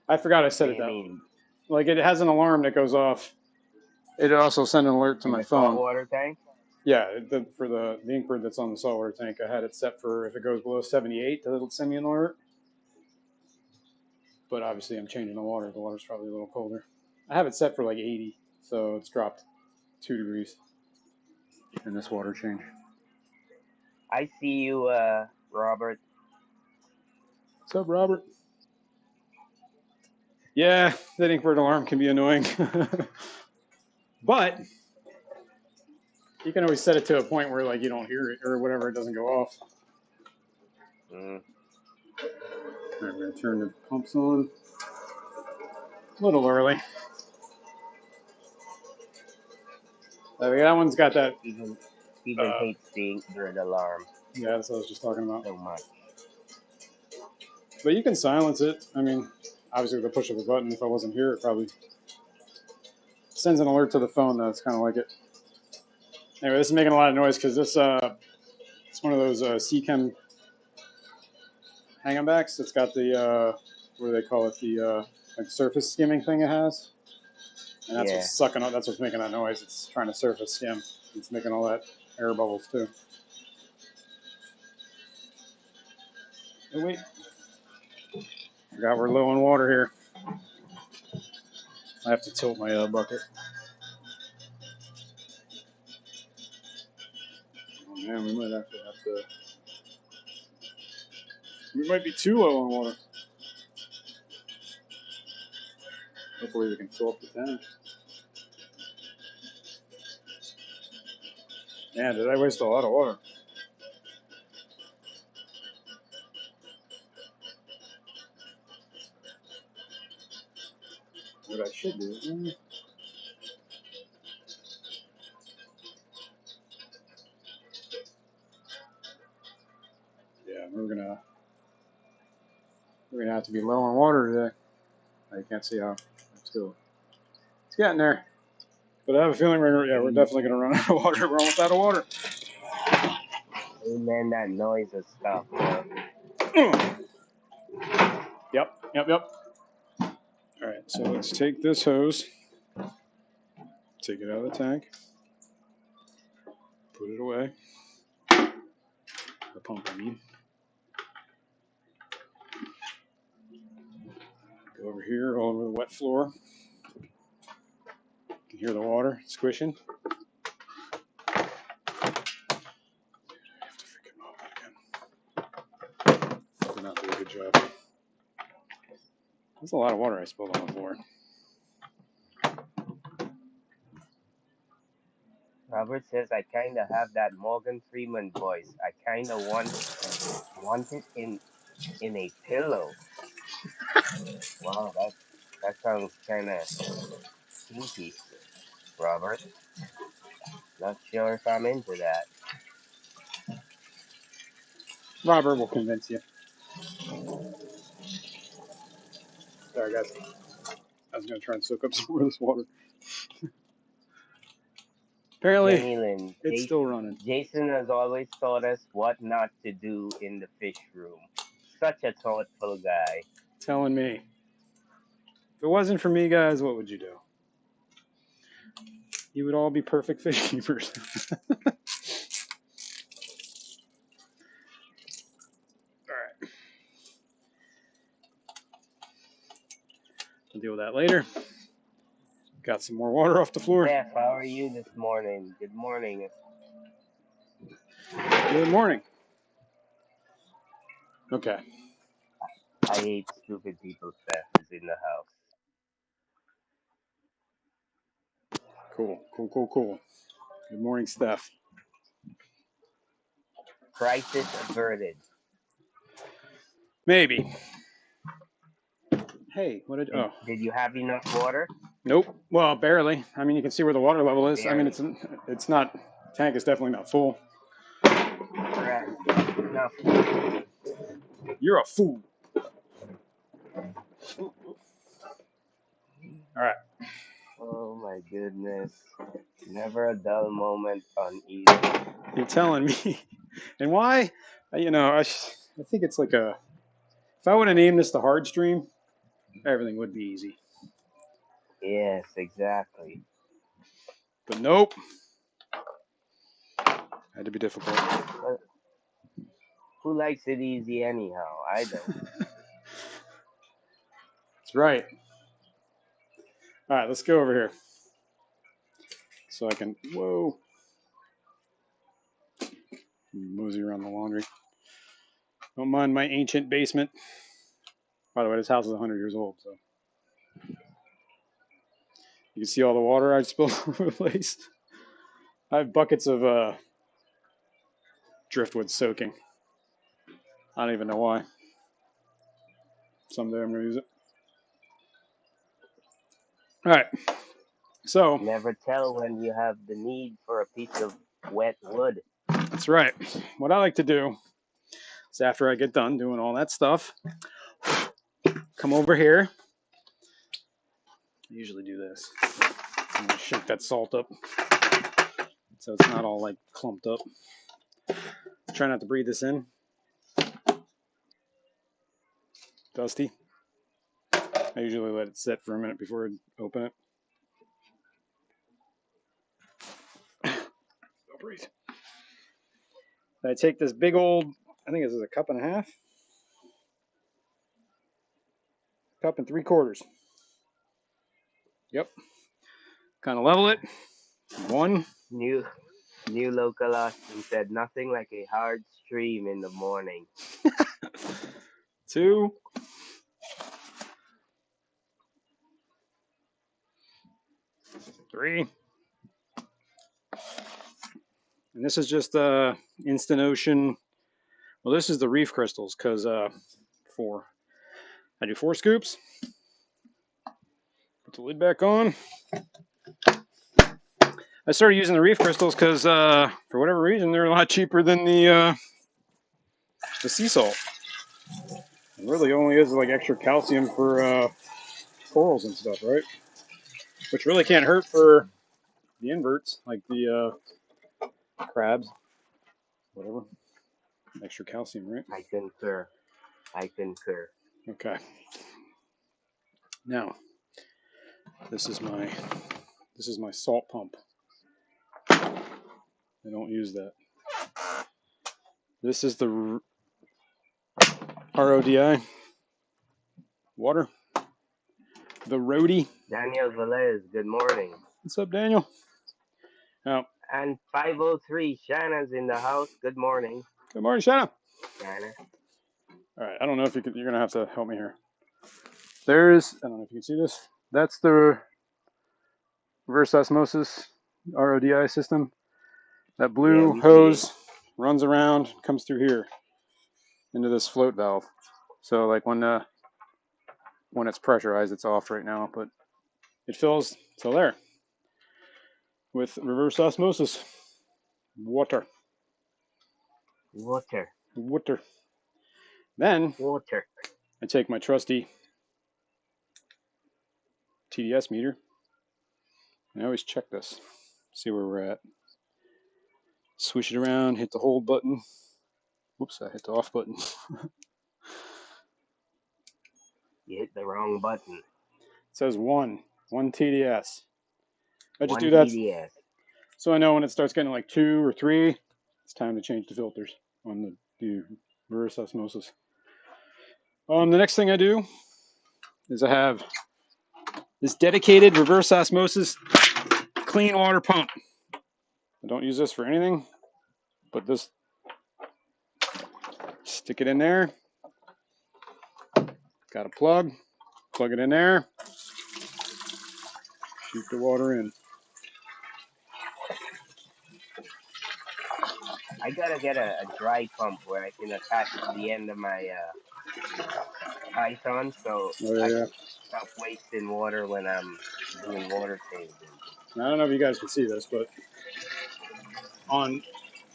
I forgot I What set do it you that. mean? Like it has an alarm that goes off. It also sent an alert to In my the phone. saltwater tank? Yeah, for the Inkbird that's on the saltwater tank, I had it set for if it goes below 78, it'll send me an alert. But obviously, I'm changing the water. The water's probably a little colder. I have it set for like 80, so it's dropped 2 degrees in this water change. I see you, Robert. What's up, Robert? Yeah, that invert alarm can be annoying. But you can always set it to a point where like you don't hear it or whatever, it doesn't go off. Mm. All right, we're gonna turn the pumps on. A little early. That one's got that. Even hates the bird alarm Yeah, that's what I was just talking about. so much. But you can silence it. I mean, obviously with the push of a button, if I wasn't here, it probably sends an alert to the phone. That's kind of like it. Anyway, this is making a lot of noise because this it's one of those Seachem hang backs. It's got the what do they call it? The like surface skimming thing it has, and that's Yeah. what's sucking up. That's what's making that noise. It's trying to surface skim. It's making all that air bubbles too. Oh wait, forgot we're low on water here. I have to tilt my bucket. Oh man, we might actually have to. We might be too low on water. Hopefully we can fill up the tank. Man, did I waste a lot of water? What I should do. Yeah, we're gonna have to be low on water today. I can't see how. It's getting there. But I have a feeling we're definitely gonna run out of water. We're almost out of water. Amen. That noise is stuff, bro. Yep. All right, so let's take this hose, take it out of the tank, put it away. The pump, I mean. Go over here, all over the wet floor. You can hear the water squishing. I have to freaking mop it again. Did not do a good job. There's a lot of water I spilled on the floor. Robert says I kind of have that Morgan Freeman voice. I kind of want it in a pillow. Wow, that sounds kind of kinky, Robert. Not sure if I'm into that. Robert will convince you. Sorry, guys. I was going to try and soak up some more of this water. Apparently, Jenny Lynn, it's still running. Jason has always taught us what not to do in the fish room. Such a thoughtful guy. Telling me. If it wasn't for me, guys, what would you do? You would all be perfect fish keepers. All right. We'll deal with that later. Got some more water off the floor. Steph, how are you this morning? Good morning. Good morning. Okay. I hate stupid people. Steph is in the house. Cool. Good morning, Steph. Crisis averted. Maybe. Hey, what did? Did, Oh, did you have enough water? nope. Well, barely. I mean, you can see where the water level is. I mean, Barely. it's not. Tank is definitely not full. Correct. Enough. You're a fool. All right. Oh my goodness. Never a dull moment on either. You're telling me. And why? You know, I think it's like a. If I would have named this the hard stream, everything would be easy. Yes, exactly. But nope. Had to be difficult. But who likes it easy anyhow? I don't. That's right. All right, let's go over here. So I can. Whoa. Mosey around the laundry. Don't mind my ancient basement. By the way, this house is 100 years old, so You can see all the water I spilled all over the place. I have buckets of driftwood soaking. I don't even know why. Someday I'm going to use it. All right. So. Never tell when you have the need for a piece of wet wood. That's right. What I like to do is after I get done doing all that stuff, come over here. I usually do this. I'm going to shake that salt up so it's not all like clumped up. Try not to breathe this in. Dusty. I usually let it sit for a minute before I open it. Don't breathe. I take this big old, I think this is a cup and a half. Cup and 3/4. Yep. Kind of level it. 1. New local Austin said nothing like a hard stream in the morning. 2. 3. And this is just Instant Ocean. Well, this is the reef crystals because 4. I do 4 scoops. Put the lid back on. I started using the reef crystals because for whatever reason they're a lot cheaper than the sea salt. It really only is like extra calcium for corals and stuff, right? Which really can't hurt for the inverts, like the crabs, whatever. Extra calcium, right? I concur. Okay. Now, this is my salt pump. I don't use that. This is the RODI water. The Rody. Daniel Velez, good morning. What's up, Daniel? Now, And 503, Shanna's in the house. Good morning. good morning, Shanna. Shanna. All right, I don't know if you're going to have to help me here. I don't know if you can see this. That's the reverse osmosis RODI system. That blue hose runs around, comes through here into this float valve. So like when it's pressurized, it's off right now, but it fills till there with reverse osmosis water. Then I take my trusty TDS meter, and I always check this, see where we're at. Swish it around, hit the hold button. Whoops, I hit the off button. You hit the wrong button. It says 1 TDS. I just 1 do that TDS. so I know when it starts getting like 2 or 3, it's time to change the filters on the reverse osmosis. The next thing I do is I have this dedicated reverse osmosis clean water pump. I don't use this for anything, but this, stick it in there. Got a plug it in there, shoot the water in. I gotta get a dry pump where I can attach to the end of my Python, so I can stop wasting water when I'm doing water changes. I don't know if you guys can see this, but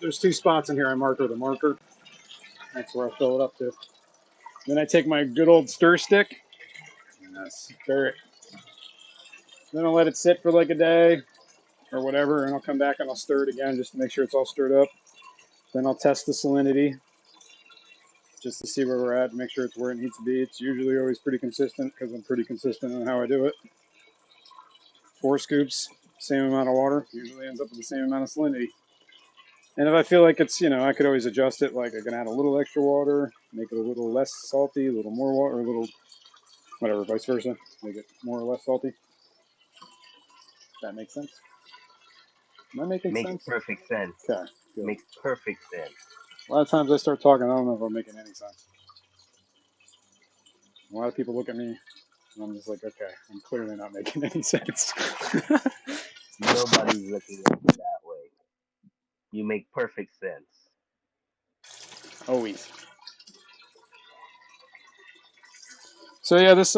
there's 2 spots in here I mark with a marker. That's where I fill it up to. Then I take my good old stir stick and I stir it. Then I'll let it sit for like a day or whatever, and I'll come back and I'll stir it again just to make sure it's all stirred up. Then I'll test the salinity just to see where we're at and make sure it's where it needs to be. It's usually always pretty consistent because I'm pretty consistent on how I do it. 4 scoops, same amount of water, usually ends up with the same amount of salinity. And if I feel like it's, I could always adjust it. Like I can add a little extra water, make it a little less salty, a little more water, or a little, whatever, vice versa. Make it more or less salty. That makes sense? Am I making sense? Makes perfect sense. Okay, good. Makes perfect sense. A lot of times I start talking, I don't know if I'm making any sense. A lot of people look at me And I'm just like, okay, I'm clearly not making any sense. Nobody's looking at you that way. You make perfect sense. Always. So yeah, this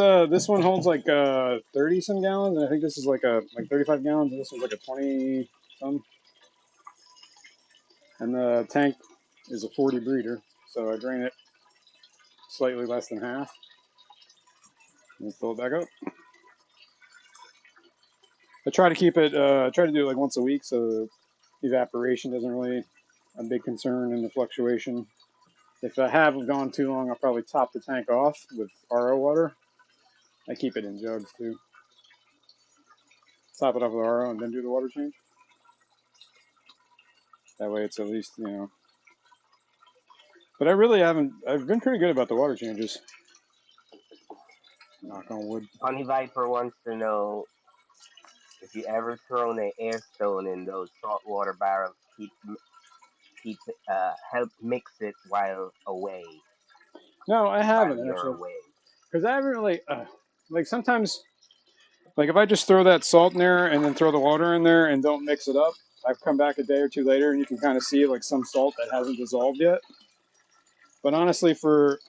one holds like 30 some gallons, and I think this is like 35 gallons, and this one's like a 20 some. And the tank is a 40 breeder, so I drain it slightly less than half and fill it back up. I try to keep it. I try to do it like once a week, so evaporation doesn't really a big concern in the fluctuation. If I have gone too long, I'll probably top the tank off with RO water. I keep it in jugs too. Top it off with RO and then do the water change. That way, it's at least But I really haven't. I've been pretty good about the water changes. Knock on wood. Honey Viper wants to know if you ever thrown an air stone in those saltwater barrels. Keep help mix it while away, No, I while haven't you're actually, away. because I haven't really. Like sometimes, like if I just throw that salt in there and then throw the water in there and don't mix it up, I've come back a day or two later and you can kind of see like some salt that hasn't dissolved yet. But honestly, for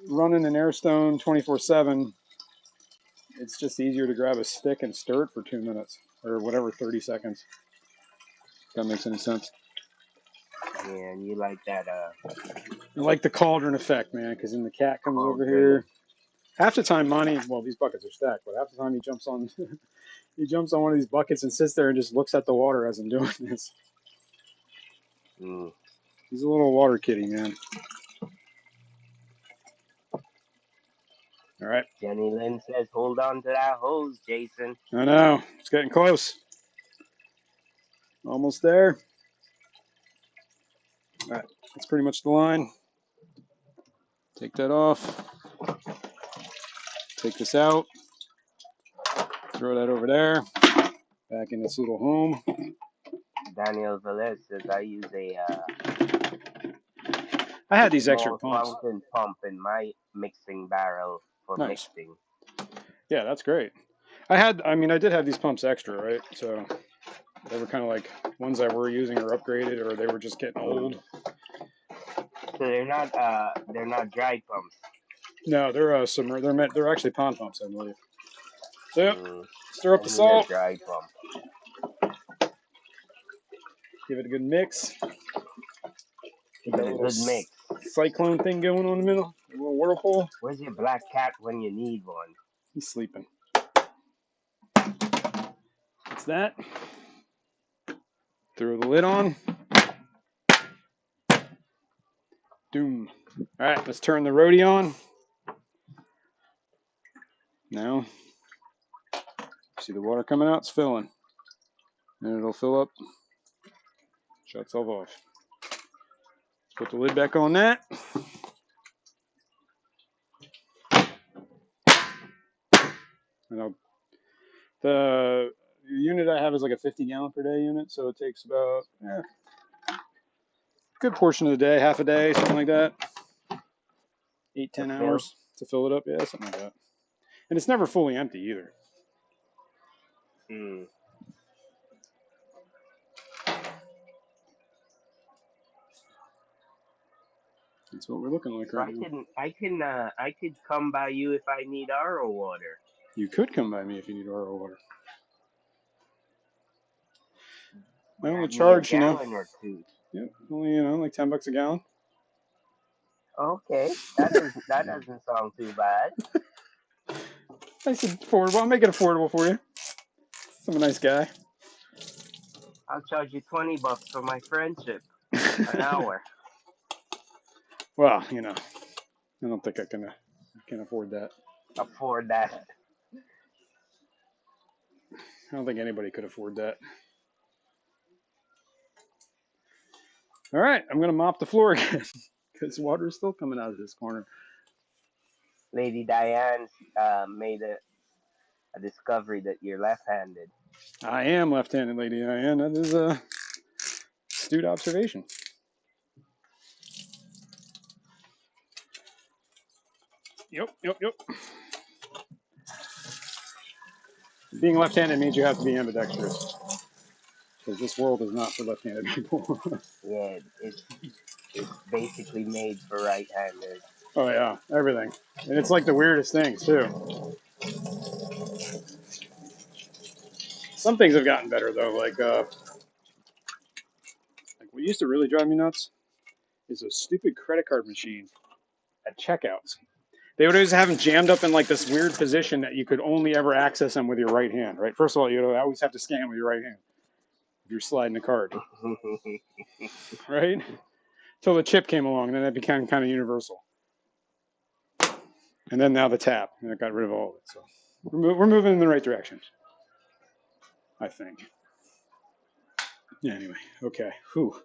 running an air stone 24/7, it's just easier to grab a stick and stir it for 2 minutes or whatever, 30 seconds. If that makes any sense. Yeah, and you like that I like the cauldron effect, man, because then the cat comes over cauldron. here. Half the time, Monty, well, these buckets are stacked, but half the time he jumps on, he jumps on one of these buckets and sits there and just looks at the water as I'm doing this. Mm. He's a little water kitty, man. All right. Jenny Lynn says, "Hold on to that hose, Jason." I know. It's getting close. Almost there. All right. That's pretty much the line. Take that off. Take this out. Throw that over there. Back in its little home. Daniel Velez says, "I use I had these extra small pumps. fountain pump in my mixing barrel for Nice. mixing." Yeah, that's great. I did have these pumps extra, right? So they were kind of like ones that we're using or upgraded or they were just getting old. So they're not dry pumps. No, they're they're actually pond pumps, I believe. So yep, stir I up the need a salt, dry pump. give it a good mix. Give it a good mix. Cyclone thing going on in the middle, a little whirlpool. Where's your black cat when you need one? He's sleeping. That's that. Throw the lid on. Doom. All right, let's turn the roadie on. Now, see the water coming out? It's filling. And it'll fill up. Shut itself off. Put the lid back on that. And the unit I have is like a 50 gallon per day unit, so it takes about a good portion of the day, half a day, something like that. 8-10 hours to fill it up. Yeah, something like that. And it's never fully empty either. Mm. That's what we're looking like So right now. I could come by you if I need RO water. You could come by me if you need RO water. I only Grab me a charge, gallon or two. yeah, only like $10 a gallon. Okay, that doesn't sound too bad. I said affordable. I'll make it affordable for you. I'm a nice guy. I'll charge you $20 for my friendship, an hour. Well, I don't think I can afford that. Afford that. I don't think anybody could afford that. All right, I'm gonna mop the floor again because water is still coming out of this corner. Lady Diane made a discovery that you're left-handed. I am left-handed, Lady Diane. That is a astute observation. Yep. Being left-handed means you have to be ambidextrous because this world is not for left-handed people. Yeah, it's basically made for right-handers. Oh yeah, everything, and it's like the weirdest things too. Some things have gotten better though, like what used to really drive me nuts is a stupid credit card machine at checkouts. They would always have them jammed up in like this weird position that you could only ever access them with your right hand. Right. First of all, you always have to scan with your right hand if you're sliding a card. Right. Until the chip came along, and then it became kind of universal. And then now the tap, and it got rid of all of it. So we're moving in the right direction, I think. Yeah. Anyway. Okay. Whew.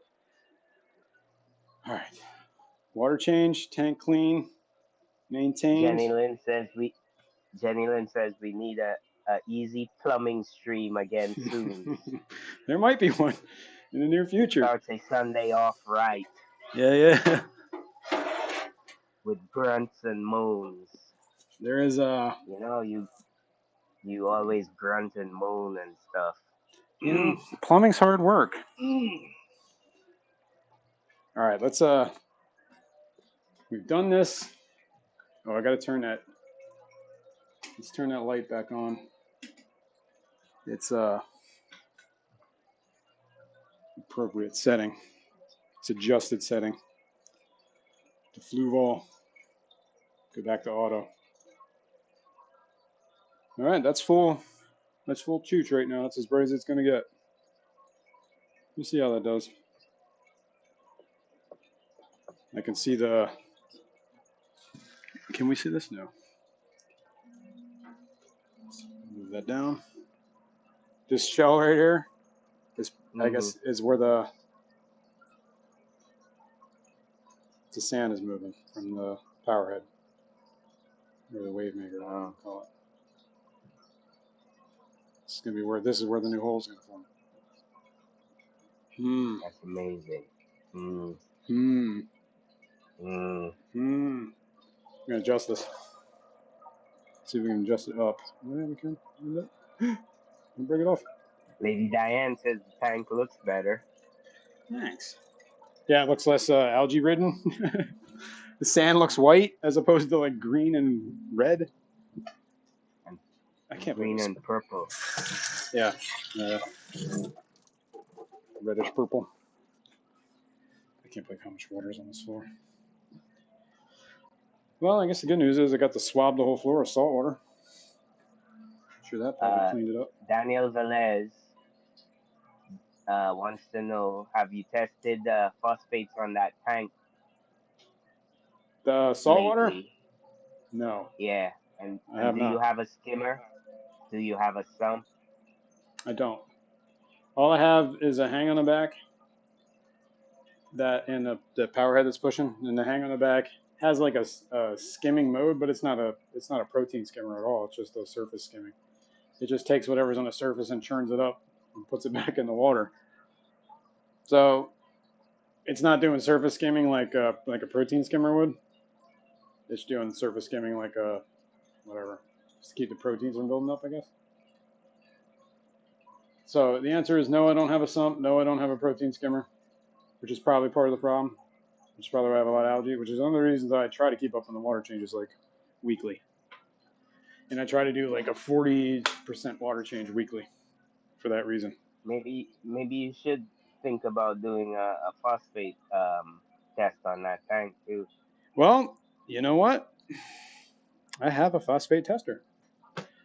All right. Water change, tank clean, maintained. Jenny Lynn says we need a easy plumbing stream again soon. There might be one in the near future. Starts a Sunday off right Yeah, yeah. with grunts and moans. There is You know, you always grunt and moan and stuff. plumbing's hard work. All right, let's we've done this. Oh, I got to turn that. Let's turn that light back on. It's appropriate setting. It's adjusted setting. The flue vol. Go back to auto. All right, that's full. That's full chooch right now. It's as bright as it's gonna get. We'll see how that does. I can see the. Can we see this? No. Move that down. This shell right here is, I guess, is where the sand is moving from the power head, or the wave maker, whatever you call it. It's gonna be where this is where the new hole is gonna form. That's amazing. I'm gonna adjust this. See if we can adjust it up. Yeah, we can. Don't break it off. Lady Diane says the tank looks better. Thanks. Yeah, it looks less algae ridden. The sand looks white as opposed to like green and red. I can't green believe and purple. Yeah. Reddish purple. I can't believe how much water is on this floor. Well, I guess the good news is I got to swab the whole floor with salt water. I'm sure that probably cleaned it up. Daniel Velez wants to know, have you tested phosphates on that tank? The salt water? Lately? No. Yeah. And do not. you have a skimmer? Do you have a sump? I don't. All I have is a hang on the back that and the power head that's pushing, and the hang on the back has like a skimming mode, but it's not a protein skimmer at all. It's just a surface skimming. It just takes whatever's on the surface and churns it up and puts it back in the water. So it's not doing surface skimming like a protein skimmer would. It's doing surface skimming like a whatever, just to keep the proteins from building up, I guess. So the answer is no, I don't have a sump. No, I don't have a protein skimmer, which is probably part of the problem. Which is probably why I have a lot of algae, which is one of the reasons I try to keep up on the water changes like weekly. And I try to do like a 40% water change weekly for that reason. Maybe you should think about doing a phosphate test on that tank too. Well, you know what? I have a phosphate tester.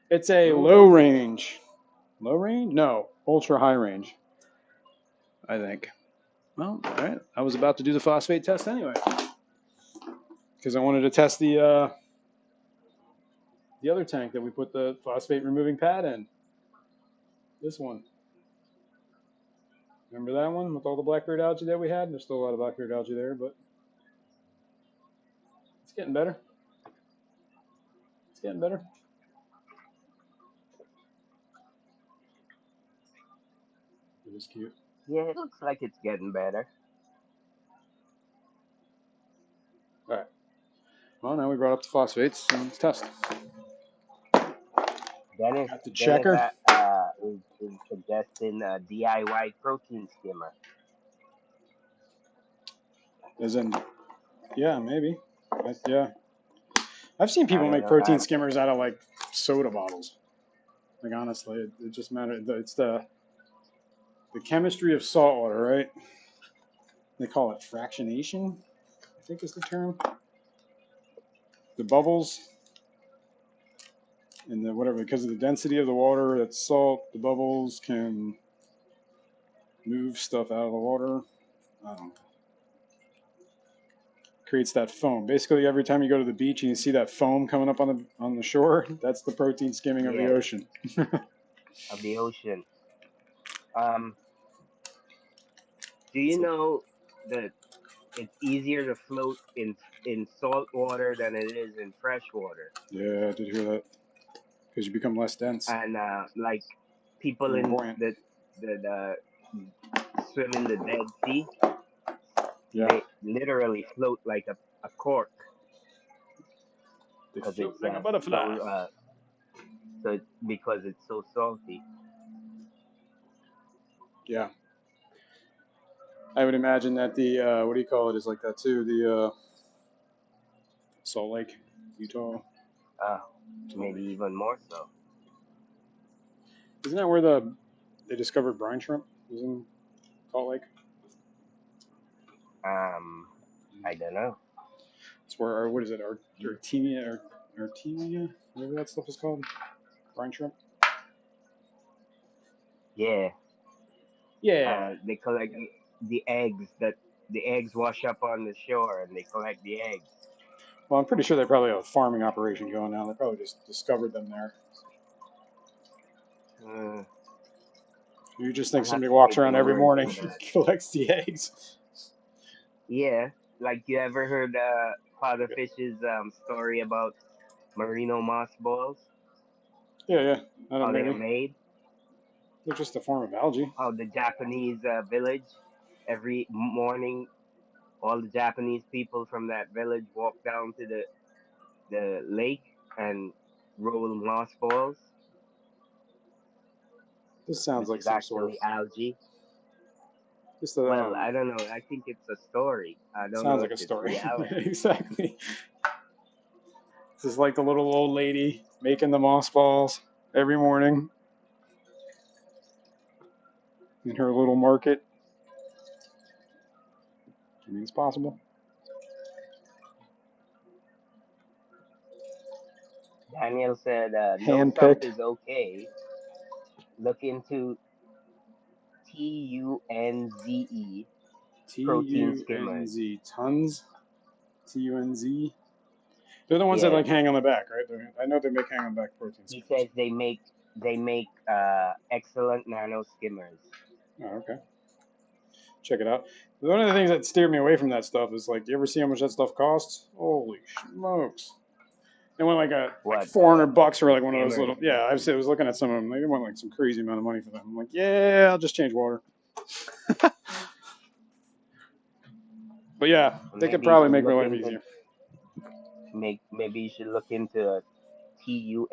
It's a low range. Low range? No, ultra high range, I think. Well, all right. I was about to do the phosphate test anyway because I wanted to test the other tank that we put the phosphate removing pad in. This one. Remember that one with all the blackbeard algae that we had? There's still a lot of blackbeard algae there, but it's getting better. It's getting better. It is cute. Yeah, it looks like it's getting better. All right. Well, now we brought up the phosphates, so let's test. Dennis Got the Dennis checker. is suggesting a DIY protein skimmer. As in, yeah, maybe. Yeah. I've seen I people don't make know protein how. skimmers out of like soda bottles. Like honestly, it just matters. It's the chemistry of salt water, right? They call it fractionation, I think is the term. The bubbles and the whatever, because of the density of the water, that's salt. The bubbles can move stuff out of the water. I don't know. Creates that foam. Basically, every time you go to the beach and you see that foam coming up on the shore, that's the protein skimming of the Yeah, ocean. of the ocean. Um, do you So, know that it's easier to float in salt water than it is in fresh water? yeah, I did hear that because you become less dense, And like people more in buoyant. the swim in the Dead Sea, Yeah, they literally float like a cork they because float it's like a butterfly. because it's so salty. Yeah, I would imagine that the what do you call it is like that too. The Salt Lake, Utah, Uh, Salt maybe Lake. even more so. Isn't that where they discovered brine shrimp? Was in Salt Lake. Um, I don't know. It's where what is it? Artemia, whatever that stuff is called. Brine shrimp. Yeah, Yeah. they collect the eggs that the eggs wash up on the shore, and they collect the eggs. Well, I'm pretty sure they probably have a farming operation going on. They probably just discovered them there. Uh, You just think I'll have somebody to walks take around your every word morning for and that. collects the eggs. Yeah, like you ever heard Father Fish's story about merino moss balls? Yeah, yeah. I don't How know, they are maybe made? they're just a form of algae. How the Japanese village every morning, all the Japanese people from that village walk down to the lake and roll moss balls, This sounds which like is some sort of actually algae. just a Well, I don't know. I think it's a story. I don't sounds know like if a it's story. reality. Exactly. This is like the little old lady making the moss balls every morning in her little market. I mean, it's possible. Daniel said, "No Hand sump picked. is okay. Look into TUNZE T protein U N skimmers." Z. Tons. Tunz. They're the ones that Yeah, like hang on the back, right? I know they make hang on the back protein he skimmers. says they make excellent nano skimmers. Oh, okay. Check it out. One of the things that steered me away from that stuff is like, you ever see how much that stuff costs? Holy smokes! They went like What $400 for the like one of those skimmers? little. Yeah, I was looking at some of them. They want like some crazy amount of money for them. I'm like, yeah, I'll just change water. But yeah, they could Maybe you probably should make my look life into easier. maybe you should look into TUNZE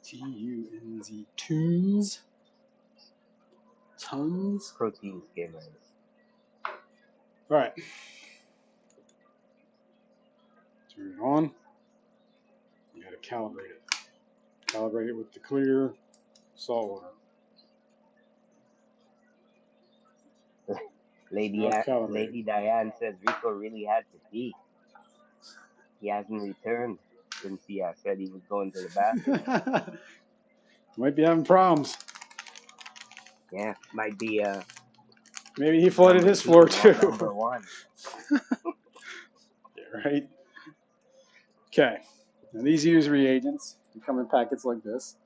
Tunz. Tunes. Tons. protein skimmers. All right. Turn it on. You got to calibrate it. Calibrate it with the clear salt water. It's Lady not calibrated. Lady Diane says Rico really had to pee. He hasn't returned since he said he was going to the bathroom. Might be having problems. Yeah, might be Maybe he flooded number his two floor and not too. number one. Yeah, right? Okay. Now these use reagents. They come in packets like this.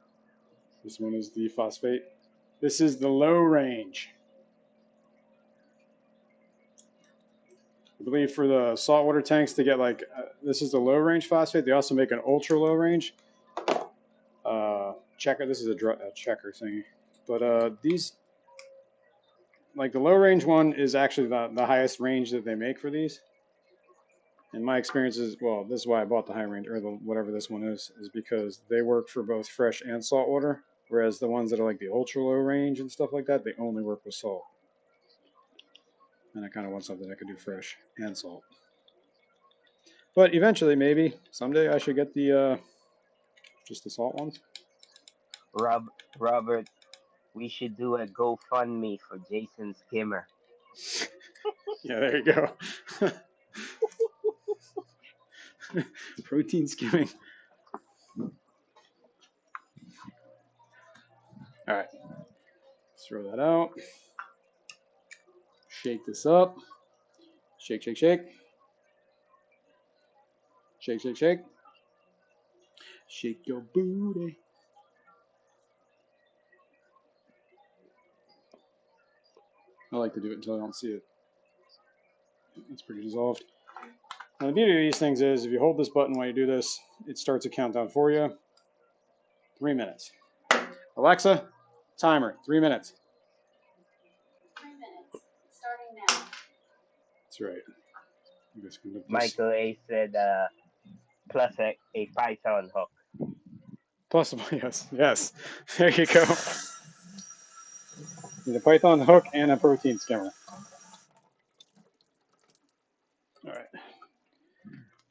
This one is the phosphate. This is the low range. I believe for the saltwater tanks to get like, this is the low range phosphate. They also make an ultra low range checker. This is a checker thingy. But these, like the low range one is actually the highest range that they make for these. in my experience is, well, this is why I bought the high range, or the whatever this one is because they work for both fresh and salt water, whereas the ones that are like the ultra low range and stuff like that, they only work with salt. And I kind of want something that could do fresh and salt. But eventually, maybe someday, I should get the just the salt ones. Robert, we should do a GoFundMe for Jason Skimmer. Yeah, there you go. Protein skimming. All right, let's throw that out. Shake this up. Shake, shake, shake. Shake, shake, shake. Shake your booty. I like to do it until I don't see it. It's pretty dissolved. Now, the beauty of these things is if you hold this button while you do this, it starts a countdown for you. 3 minutes. Alexa, timer, 3 minutes. 3 minutes, starting now. That's right. I'm just gonna put this. Michael A said, plus a Python hook. Plus, yes. There you go. Need a Python hook and a protein skimmer. All right.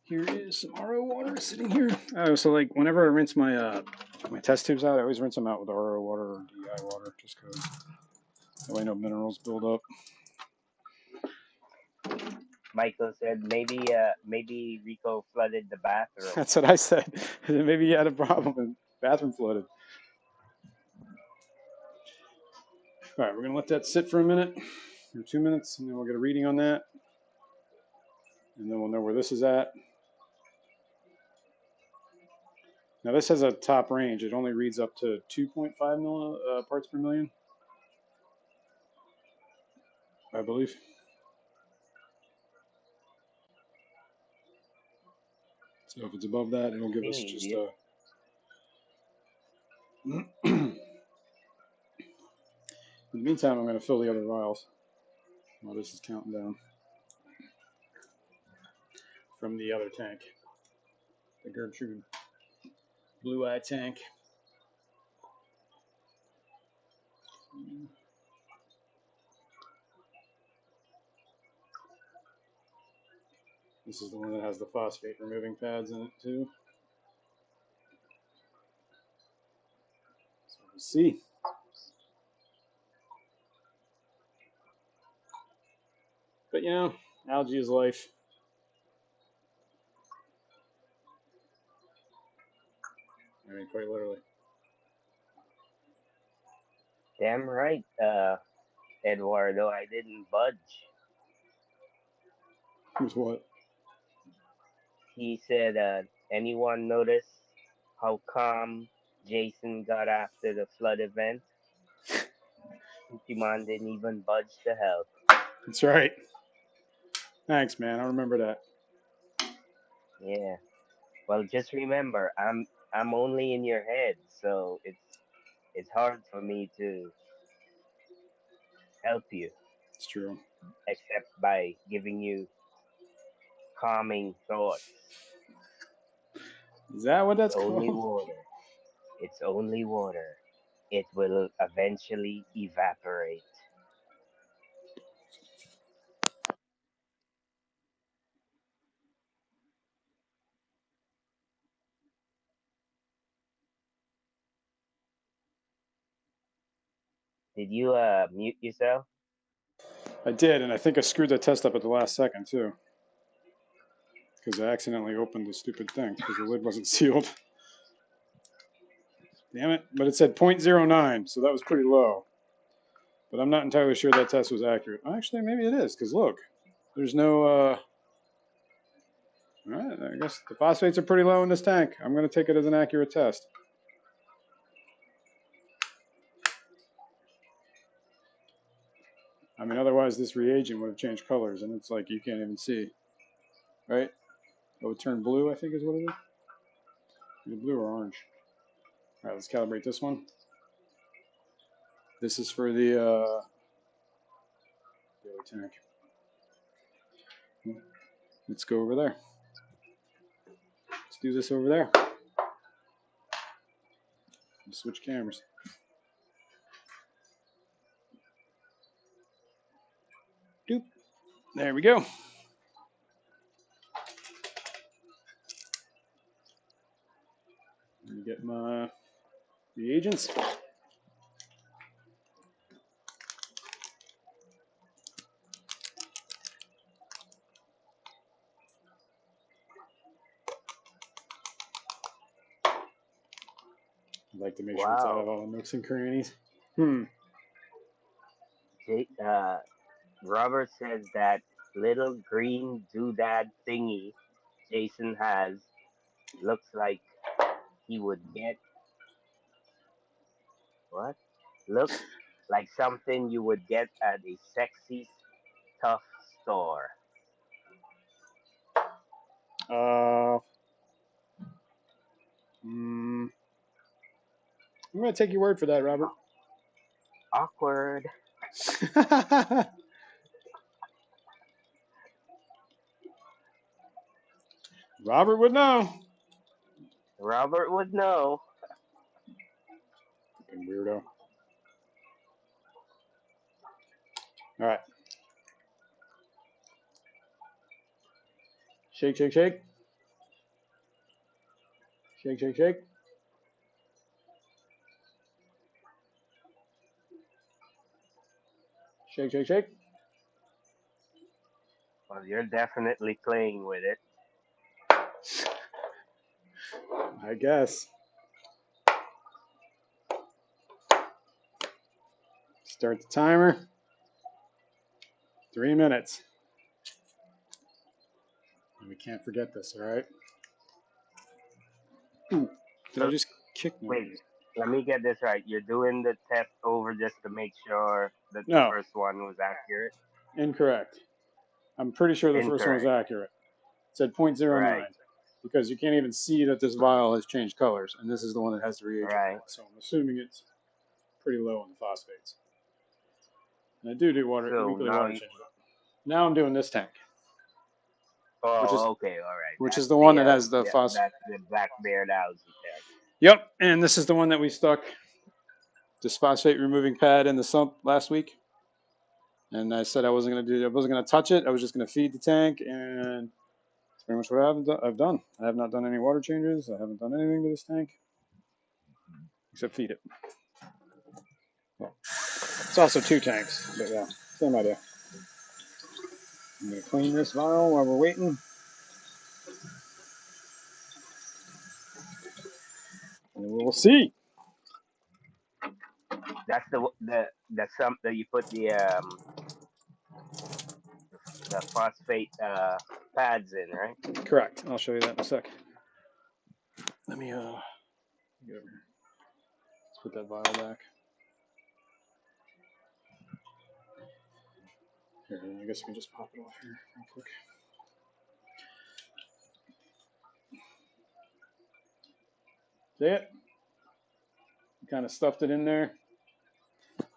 Here is some RO water sitting here. Oh, so like whenever I rinse my my test tubes out, I always rinse them out with RO water or DI water, just because that way no minerals build up. Michael said maybe Rico flooded the bathroom. That's what I said. Maybe you had a problem with bathroom flooded. All right, we're gonna let that sit for a minute or 2 minutes, and then we'll get a reading on that, and then we'll know where this is at. Now this has a top range. It only reads up to 2.5 parts per million, I believe. So if it's above that, it'll give us just a. In the meantime, I'm going to fill the other vials while this is counting down from the other tank, the Gertrude Blue Eye tank. This is the one that has the phosphate removing pads in it too. So we'll see. But you know, algae is life. I mean, quite literally. Damn right, Eduardo, I didn't budge. Here's what? He said, anyone notice how calm Jason got after the flood event? Pokemon didn't even budge to help. That's right. Thanks, man. I'll remember that. Yeah. Well, just remember, I'm only in your head, so it's hard for me to help you, It's true. except by giving you calming thoughts. Is that what It's that's only called? water. It's only water. It will eventually evaporate. Did you mute yourself? I did, and I think I screwed the test up at the last second too, because I accidentally opened the stupid thing because the lid wasn't sealed. Damn it! But it said 0.09, so that was pretty low. But I'm not entirely sure that test was accurate. Actually, maybe it is, because look, there's no. All right, I guess the phosphates are pretty low in this tank. I'm going to take it as an accurate test. I mean, otherwise this reagent would have changed colors, and it's like you can't even see, right? It would turn blue, I think is what it is. Either blue or orange. All right, let's calibrate this one. This is for the other tank. Let's go over there. do this over there. Switch cameras. Doop. There we go. Let me get my reagents. I'd like to make sure it's out of all the nooks and crannies. Robert says that little green doodad thingy Jason has looks like he would get what? Looks like something you would get at a sexy stuff store. I'm going to take your word for that, Robert. Awkward. Robert would know. Robert would know. Fucking weirdo. All right. Shake, shake, shake. Shake, shake, shake. Shake, shake, shake. Well, you're definitely playing with it. I guess. Start the timer. 3 minutes. And we can't forget this, all right? Ooh, did I just kick? No. Wait, let me get this right. You're doing the test over just to make sure that the No. first one was accurate? Incorrect. I'm pretty sure the first one was Incorrect. accurate. It said 0.09. Right. Because you can't even see that this vial has changed colors, and this is the one that has the reagent. Right. So I'm assuming it's pretty low on the phosphates. And I do water, So weekly now water change. Now I'm doing this tank. Oh, okay, all right. Which That's is the one that has the that's the black-beard algae test. Yep, and this is the one that we stuck this phosphate removing pad in the sump last week. And I said I wasn't gonna touch it. I was just gonna feed the tank, and that's pretty much what I've done. I have not done any water changes. I haven't done anything to this tank except feed it. Well, it's also 2 tanks, but yeah, same idea. I'm gonna clean this vial while we're waiting. And we'll see. That's the sump that you put the phosphate pads in, right? Correct. I'll show you that in a sec. Let me get over here. Let's put that vial back. Here, I guess we can just pop it off here real quick. See it? Kind of stuffed it in there.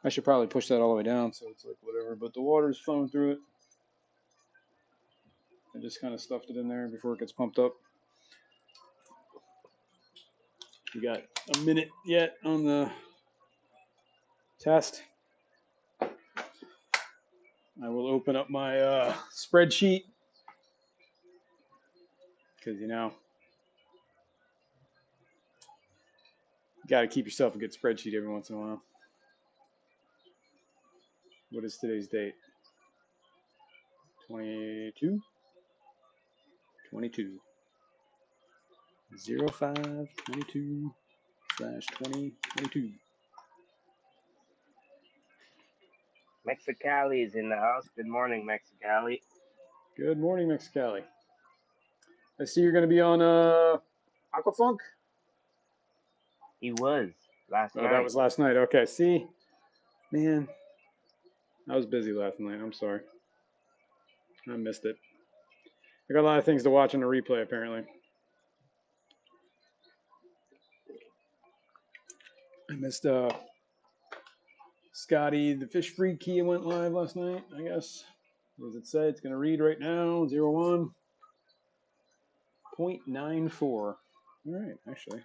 I should probably push that all the way down so it's like whatever, but the water's flowing through it. I just kind of stuffed it in there before it gets pumped up. We got a minute yet on the test. I will open up my spreadsheet because, you know, you got to keep yourself a good spreadsheet every once in a while. What is today's date? 22? 22. 0522/2022. Mexicali is in the house. Good morning, Mexicali. Good morning, Mexicali. I see you're going to be on Aquafunk? He was last night. That was last night. Okay, see? Man, I was busy last night. I'm sorry. I missed it. I got a lot of things to watch on the replay, apparently. I missed Scotty, the fish freak key went live last night, I guess. What does it say? It's going to read right now, 01. 0.94. All right, actually,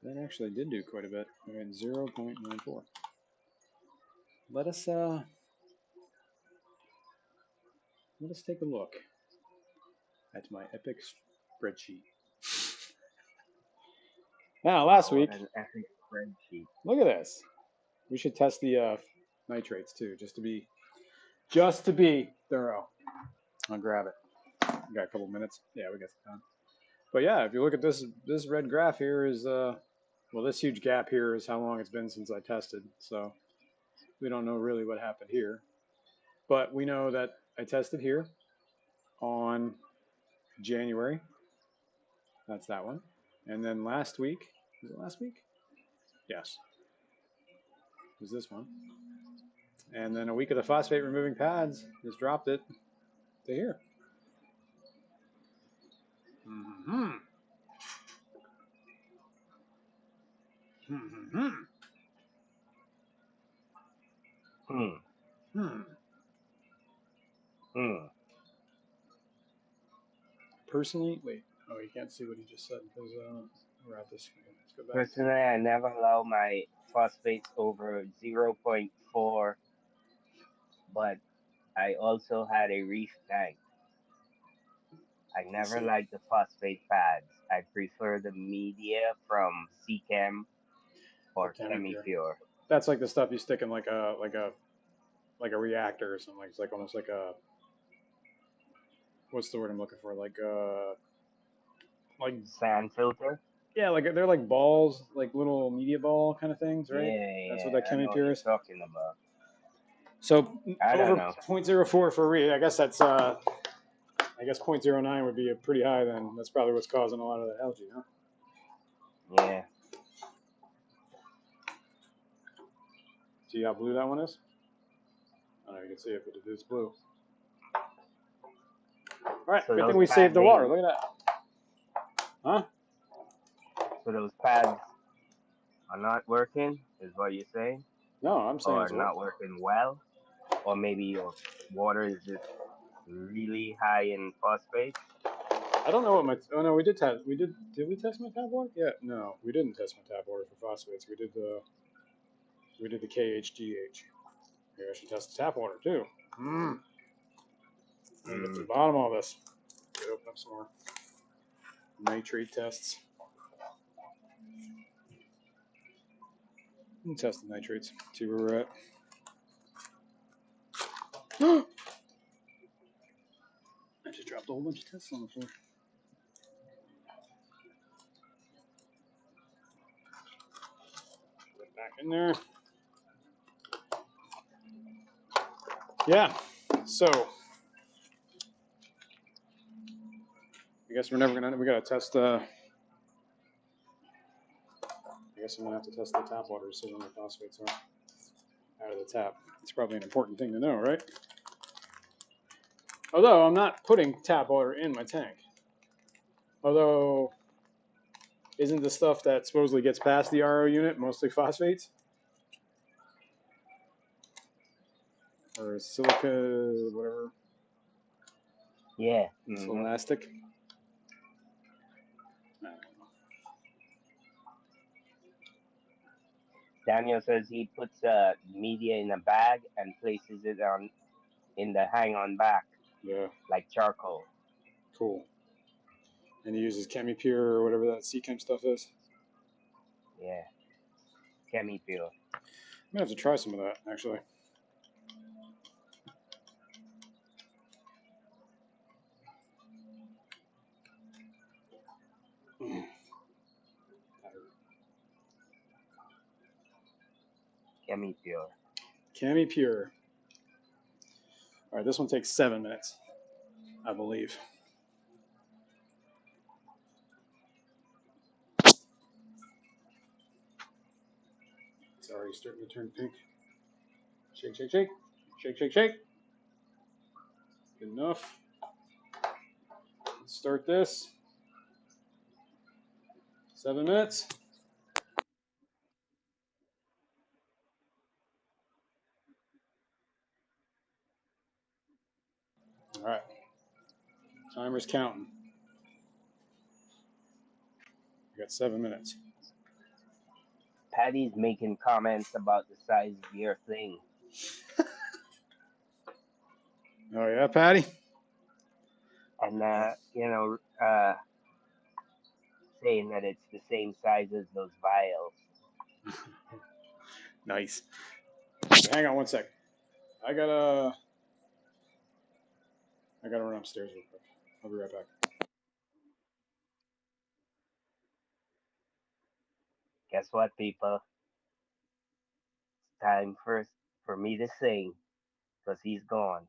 that actually did do quite a bit. We went 0.94. Let us take a look at my epic spreadsheet. Now, last What week, an epic spreadsheet. look at this. We should test the nitrates too, just to be thorough. I'll grab it. We got a couple minutes. Yeah, we got some time. But yeah, if you look at this red graph here is well, this huge gap here is how long it's been since I tested. So we don't know really what happened here, but we know that I tested here on January. That's that one. And then last week, was it last week? Yes. It was this one. And then a week of the phosphate removing pads just dropped it to here. Mm-hmm. Mm-hmm. Hmm. Hmm. Hmm. Personally, wait. Oh, you can't see what he just said because we're at this. Let's go back. Personally, I never allow my phosphates over 0.4, but I also had a reef tank. I never liked the phosphate pads. I prefer the media from Seachem or ChemiPure. That's like the stuff you stick in like a reactor or something. It's like almost like a, what's the word I'm looking for? Like Sand filter. yeah, like they're like balls, like little media ball kind of things, right? Yeah, That's what that I know what ChemiPure you're is. talking about. So I don't over know. 0.04 for read, I guess that's I guess 0.09 would be a pretty high then. That's probably what's causing a lot of the algae, huh? Yeah. See how blue that one is? I don't know if you can see it, but it is blue. All right, So good thing those we saved the pads water. Look at that. Huh? So those pads are not working, is what you're saying? No, I'm saying Or it's not working well? Or maybe your water is just really high in phosphate? I don't know what my. Oh no, we did test. We did. Did we test my tap water? Yeah. No, we didn't test my tap water for phosphates. We did the. We did the KHGH. Maybe I should test the tap water too. I'm gonna get to the bottom of all this. Get open up some more nitrate tests. Test the nitrates. See where we're at. I just dropped a whole bunch of tests on the floor. Put it back in there. Yeah. So I guess we're never gonna. We gotta test. I guess I'm gonna have to test the tap water to see when the phosphates are out of the tap. It's probably an important thing to know, right? Although I'm not putting tap water in my tank. Although, isn't the stuff that supposedly gets past the RO unit mostly phosphates? Or silica, whatever. Yeah. It's elastic. Daniel says he puts media in a bag and places it on in the hang-on back. Yeah. Like charcoal. Cool. And he uses ChemiPure or whatever that Seachem stuff is. Yeah. ChemiPure. I'm gonna have to try some of that actually. ChemiPure. ChemiPure. All right, this one takes 7 minutes, I believe. It's already starting to turn pink. Shake, shake, shake. Shake, shake, shake. Good enough. Let's start this. 7 minutes. All right. Timer's counting. We got 7 minutes. Patty's making comments about the size of your thing. Oh yeah, Patty. And, saying that it's the same size as those vials. Nice. Hang on one sec. I gotta run upstairs real quick. I'll be right back. Guess what, people? It's time for me to sing, because he's gone.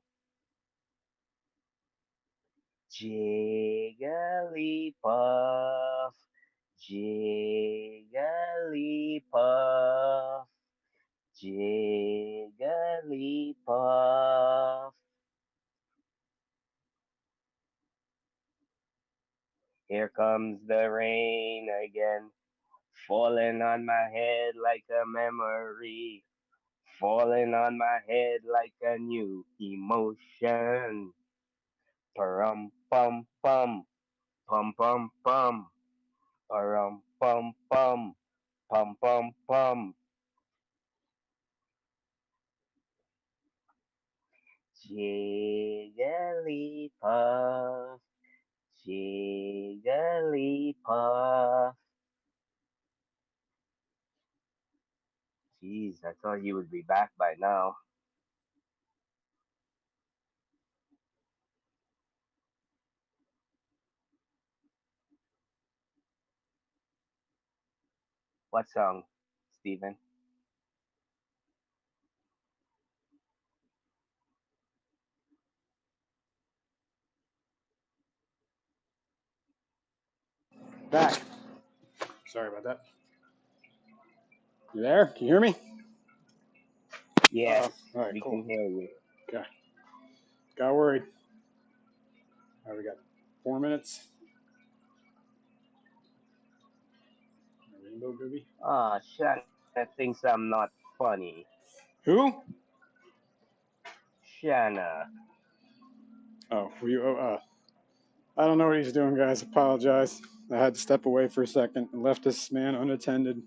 Jigglypuff, Jigglypuff, Jigglypuff. Here comes the rain again, falling on my head like a memory, falling on my head like a new emotion. Parum pum pum, pum pum pum, parum pum pum, pum pum pum. Jigglypuff, Jigglypuff. Jeez, I thought he would be back by now. What song, Steven? Back. Sorry about that. You there? Can you hear me? Yes, All right, we cool. can hear you. Okay. Got worried. All right, we got 4 minutes. Rainbow Gooby. Ah, Shanna thinks I'm not funny. Who? Shanna. Oh, were you? I don't know what he's doing, guys. Apologize. I had to step away for a second and left this man unattended.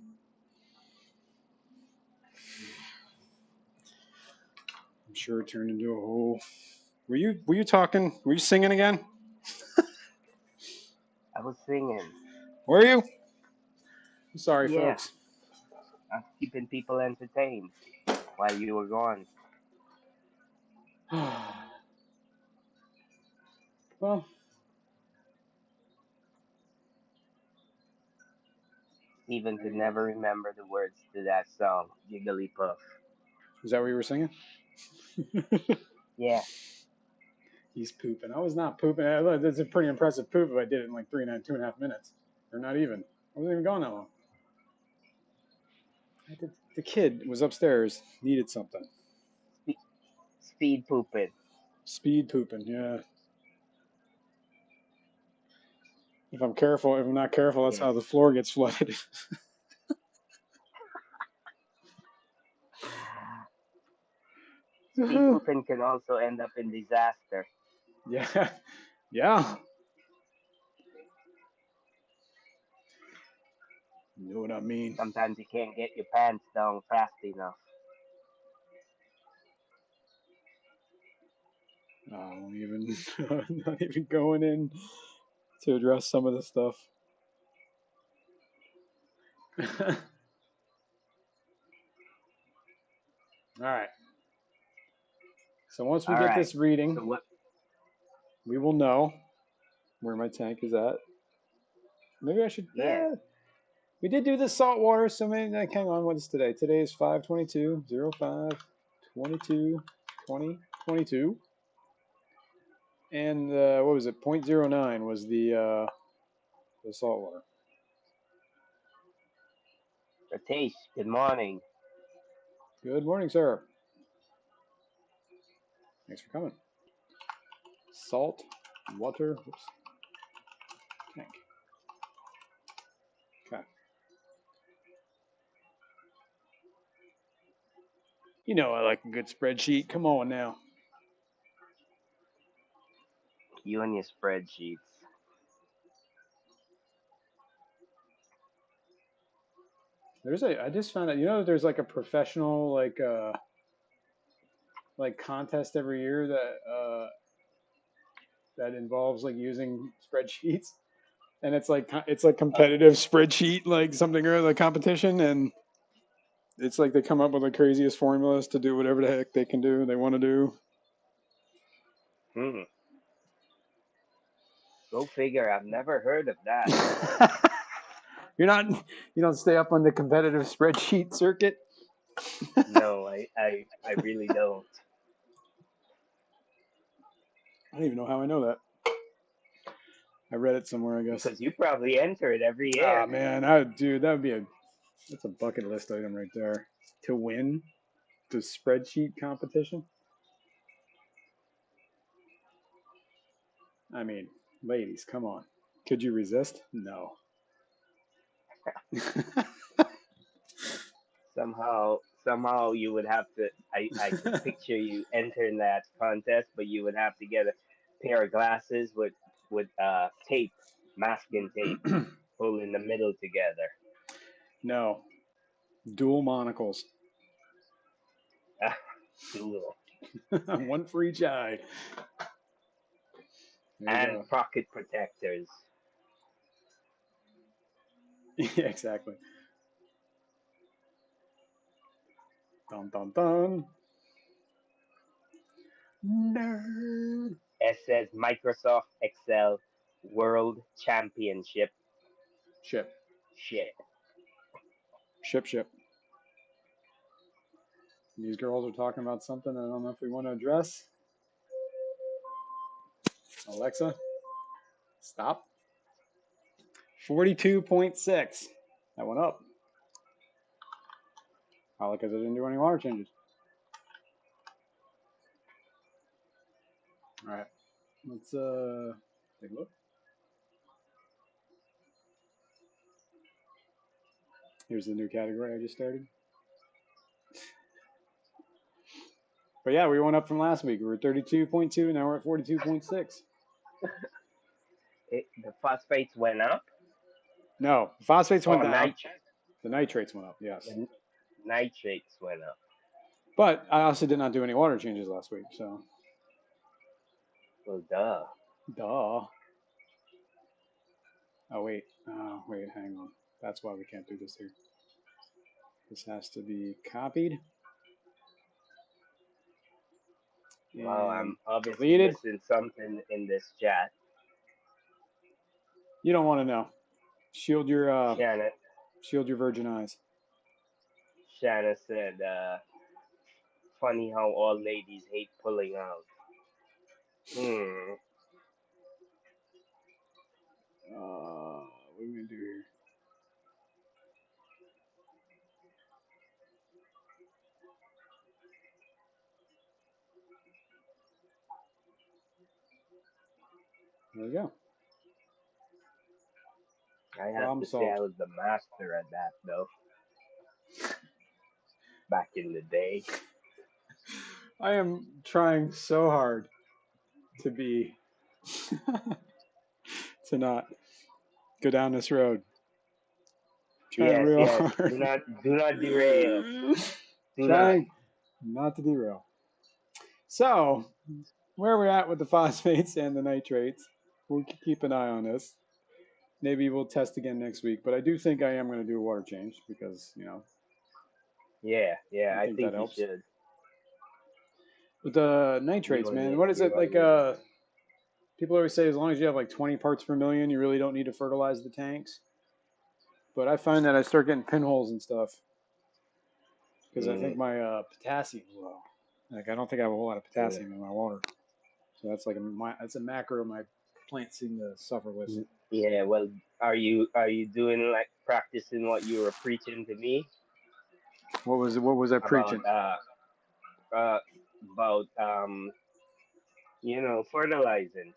I'm sure it turned into a whole. Were you talking? Were you singing again? I was singing. Were you? I'm sorry, Yeah, folks. I'm keeping people entertained while you were gone. Well, Steven could never remember the words to that song, Jigglypuff. is that what you were singing? Yeah, He's pooping. I was not pooping. That's a pretty impressive poop if I did it in like 2.5 minutes. Or not even. I wasn't even gone that long. The kid was upstairs, needed something. speed pooping. Speed pooping, yeah. If I'm not careful, that's Yeah. how the floor gets flooded. Speed pooping can also end up in disaster. Yeah. Yeah. You know what I mean? Sometimes you can't get your pants down fast enough. I'm not even going in to address some of the stuff. All right. So once we All get right. this reading, So what? we will know where my tank is at. Maybe I should. Yeah. We did do the salt water, so maybe hang on. What is today? Today is 5/22/05/22/20/22. And what was it? 0.09 was the salt water. Ritesh, good morning. Good morning, sir. Thanks for coming. Salt water. Whoops. Tank. Okay. You know I like a good spreadsheet. Come on now. You and your spreadsheets. I just found out, you know, there's like a professional like contest every year that involves like using spreadsheets, and it's like competitive spreadsheet like something or other competition, and it's like they come up with the craziest formulas to do whatever the heck they want to do. Hmm. Go figure. I've never heard of that. You don't stay up on the competitive spreadsheet circuit. No, I really don't. I don't even know how I know that. I read it somewhere, I guess. Because you probably enter it every Ah, year. man, dude, that's a bucket list item right there. To win the spreadsheet competition. I mean, ladies, come on. Could you resist? No. Somehow you would have to. I could picture you entering that contest, but you would have to get a pair of glasses with tape, masking tape, pull in the middle together. No. Dual monocles. Dual. One for each eye. There you And go. pocket protectors. Yeah, exactly. Dun dun dun. Nerd. It says Microsoft Excel World Championship. Ship. Shit. Ship. These girls are talking about something I don't know if we want to address. Alexa, stop. 42.6. That went up. Probably because I didn't do any water changes. All right. Let's take a look. Here's the new category I just started. But yeah, we went up from last week. We were 32.2, now we're at 42.6. The phosphates went up. No, the phosphates went Oh, down. The nitrates went up, yes. the nitrates went up. But I also did not do any water changes last week, so. Well, duh. Duh. Oh, wait, hang on. That's why we can't do this here. This has to be copied. Well, I'm obviously deleted. missing something in this chat. You don't want to know. Shield your virgin eyes. Shanna said, funny how all ladies hate pulling out. What are we gonna do here? There we go. I have to say I was the master at that, though. Back in the day. I am trying so hard to be to not go down this road. Trying real hard. Do not derail. Trying not to derail. So, where we're at with the phosphates and the nitrates, we'll keep an eye on this. Maybe we'll test again next week, but I do think I am going to do a water change because, you know. Yeah, I think that you helps. should. With the nitrates, man, what is it like? People always say as long as you have like 20 parts per million, you really don't need to fertilize the tanks. But I find that I start getting pinholes and stuff because I think my potassium's low. Like I don't think I have a whole lot of potassium in my water, so that's like that's a macro my plants seem to suffer with. Yeah, well, are you doing like practicing what you were preaching to me? What was I preaching? About fertilizing.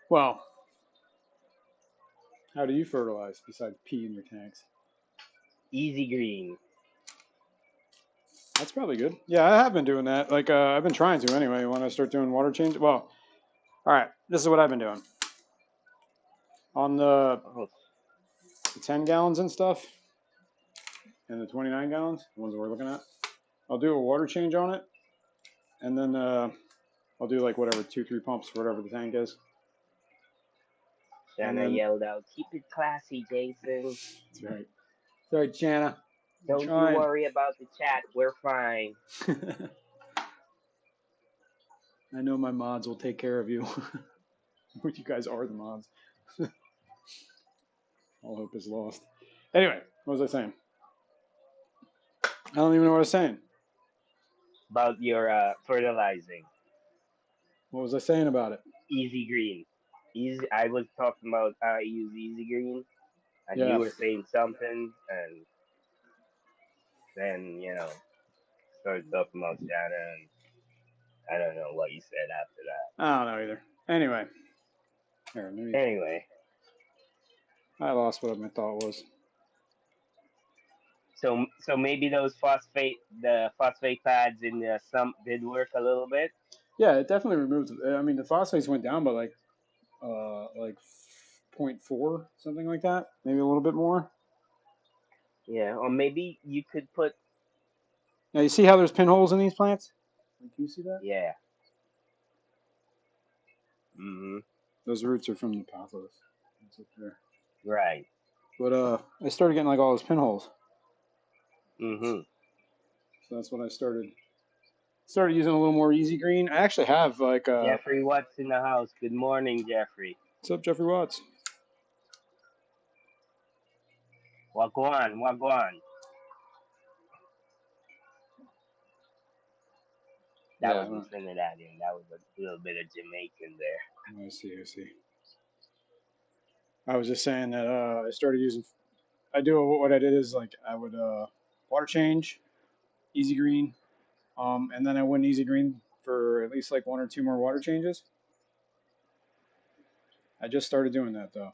Well, how do you fertilize besides pee in your tanks? Easy green. That's probably good. Yeah, I have been doing that. Like I've been trying to anyway. When I start doing water change, well, all right. This is what I've been doing. On the the 10 gallons and stuff, and the 29 gallons, the ones we're looking at, I'll do a water change on it, and then I'll do like whatever, 2-3 pumps, whatever the tank is. Shanna yelled out, "Keep it classy, Jason." That's right. That's right, Shanna. Don't you worry about the chat. We're fine. I know my mods will take care of you. You guys are the mods. All hope is lost. Anyway, what was I saying? I don't even know what I was saying. About your fertilizing. What was I saying about it? Easy Green. I was talking about how I use Easy Green, and Yeah. you were saying something, and then, started talking about Shanna, and I don't know what you said after that. I don't know either. Anyway. Here, Anyway. I lost what my thought was. So maybe those phosphate pads in the sump did work a little bit. Yeah, it definitely removed. I mean, the phosphates went down by like 0.4, something like that. Maybe a little bit more. Yeah, or maybe you could put. Now you see how there's pinholes in these plants? Can you see that? Yeah. Mhm. Those roots are from the pothos. That's up there. Right. But I started getting like all those pinholes. Mhm. So that's when I started using a little more Easy Green. I actually have like Jeffrey Watts in the house. Good morning, Jeffrey. What's up, Jeffrey Watts? Wagwan. That wasn't Trinidadian. That was a little bit of Jamaican there. I see. I was just saying that I started using. What I did is like I would water change, Easy Green, and then I wouldn't Easy Green for at least like 1 or 2 more water changes. I just started doing that though,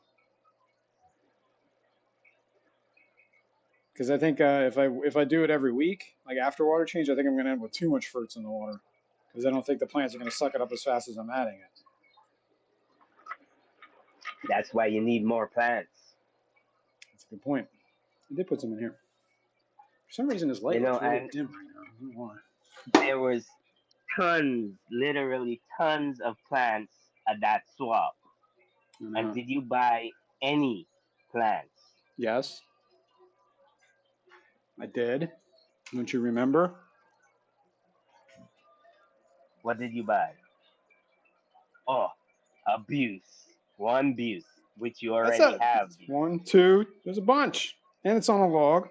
because I think if I do it every week, like after water change, I think I'm going to end with too much fruits in the water, because I don't think the plants are going to suck it up as fast as I'm adding it. That's why you need more plants. That's a good point. I did put some in here. For some reason, this light looks really dim right now. I don't know why. There was literally tons of plants at that swap. And did you buy any plants? Yes, I did. Don't you remember? What did you buy? Oh, one buse, which you already have. 1, 2. There's a bunch, and it's on a log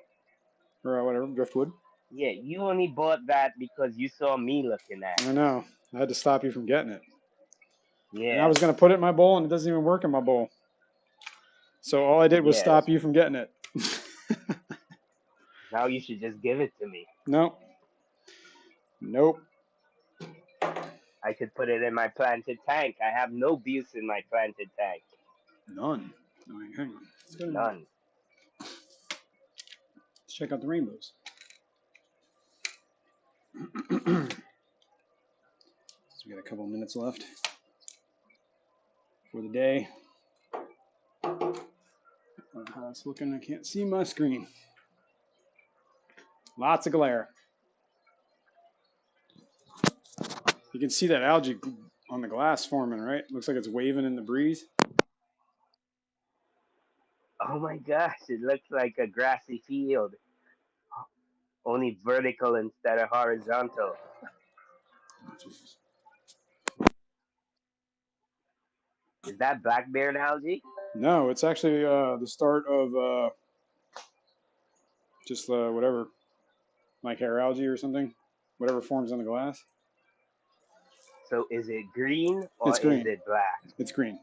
or whatever, driftwood. Yeah, you only bought that because you saw me looking at it. I know. I had to stop you from getting it. Yeah. And I was going to put it in my bowl, and it doesn't even work in my bowl. So all I did was stop you from getting it. Now you should just give it to me. Nope. I could put it in my planted tank. I have no buse in my planted tank. None. Hang on. None. Let's check out the rainbows. So we got a couple minutes left for the day. I don't know how it's looking. I can't see my screen. Lots of glare. You can see that algae on the glass forming, right? Looks like it's waving in the breeze. Oh my gosh, it looks like a grassy field. Only vertical instead of horizontal. Is that blackbeard algae? No, it's actually the start of just whatever, like hair algae or something, whatever forms on the glass. So is it green or It's green. Is it black? It's green.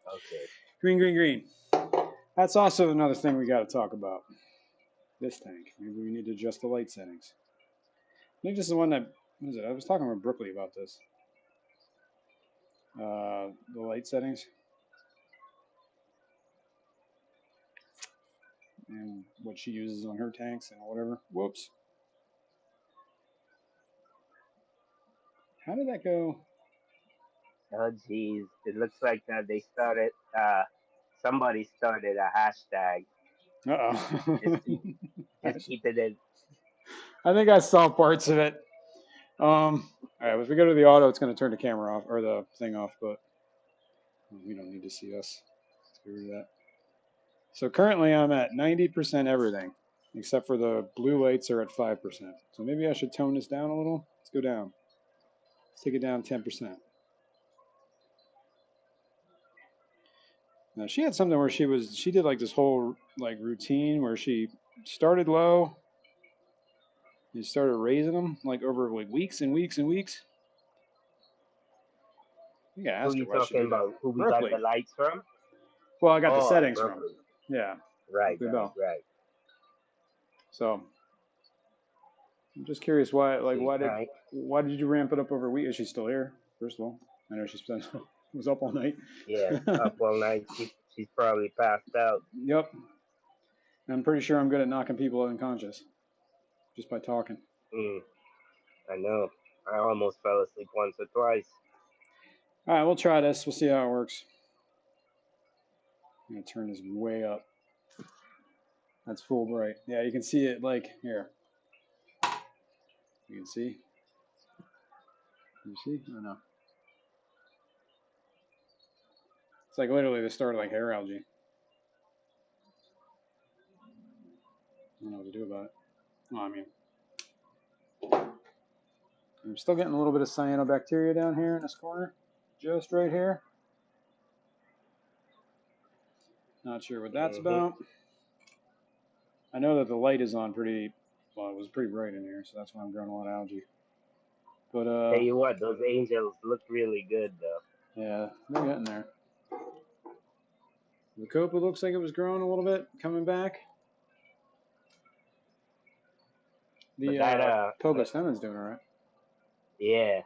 Okay. Green. That's also another thing we got to talk about. This tank. Maybe we need to adjust the light settings. I think this is the one that, what is it? I was talking with Brookley about this. The light settings. And what she uses on her tanks and whatever. Whoops. How did that go? Oh geez, it looks like that they started. Somebody started a hashtag. Just Uh-oh. keep just keep it in. I think I saw parts of it. All right, if we go to the auto, it's going to turn the camera off or the thing off, but we don't need to see us. Let's get rid of that. So currently I'm at 90% everything, except for the blue lights are at 5%. So maybe I should tone this down a little. Let's go down. Let's take it down 10%. Now she had something where she did like this whole like routine where she started low and started raising them like over like weeks and weeks and weeks. I think I Who asked her you why she talking did that. about? Who we got the Berkeley. lights from? Well, I got the Oh, settings from. Berkeley. Yeah, Right, Berkeley right, Bell. right. So I'm just curious why, like, She's nice. why did you ramp it up over a week? Is she still here? First of all, I know she was up all night. Yeah, up all night. She's probably passed out. Yep. I'm pretty sure I'm good at knocking people unconscious just by talking. Mm, I know. I almost fell asleep once or twice. All right, we'll try this. We'll see how it works. I'm gonna turn this way up. That's full bright. Yeah, you can see it like here. You can see. Can you see? Or no? It's like literally the start of like hair algae. I don't know what to do about it. Well, I mean, I'm still getting a little bit of cyanobacteria down here in this corner, just right here. Not sure what that's about. I know that the light is on pretty, well, it was pretty bright in here, so that's why I'm growing a lot of algae. But, Tell you what, those angels look really good, though. yeah, they're getting there. The copa looks like it was growing a little bit, coming back. But The that, Pogostemon's doing all right. yeah,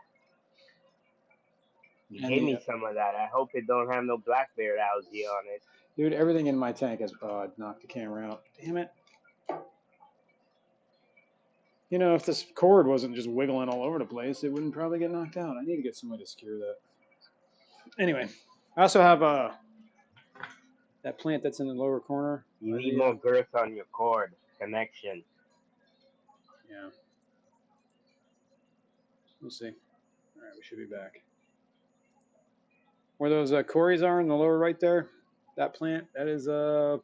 And give the, me some of that. I hope it don't have no black bear algae on it. dude, everything in my tank has, oh, I knocked the camera out. Damn it. You know, if this cord wasn't just wiggling all over the place, it wouldn't probably get knocked out. I need to get some way to secure that. Anyway, I also have that plant that's in the lower corner. You need more girth on your cord connection. Yeah. We'll see. All right, we should be back. Where those cories are in the lower right there, that plant, that is, boy,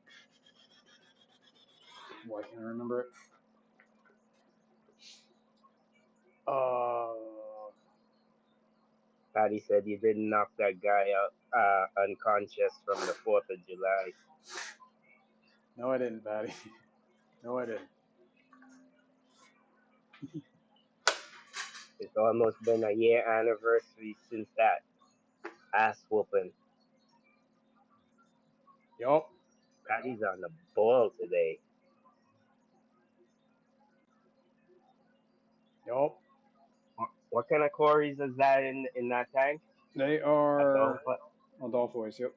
I can't remember it. Patty said you didn't knock that guy out unconscious from the 4th of July. No, I didn't, Patty. No, I didn't. It's almost been a year anniversary since that ass whooping. Yup. Patty's on the ball today. Yup. What kind of cories is that in that tank? They are Adolpha? Adolphois, yep.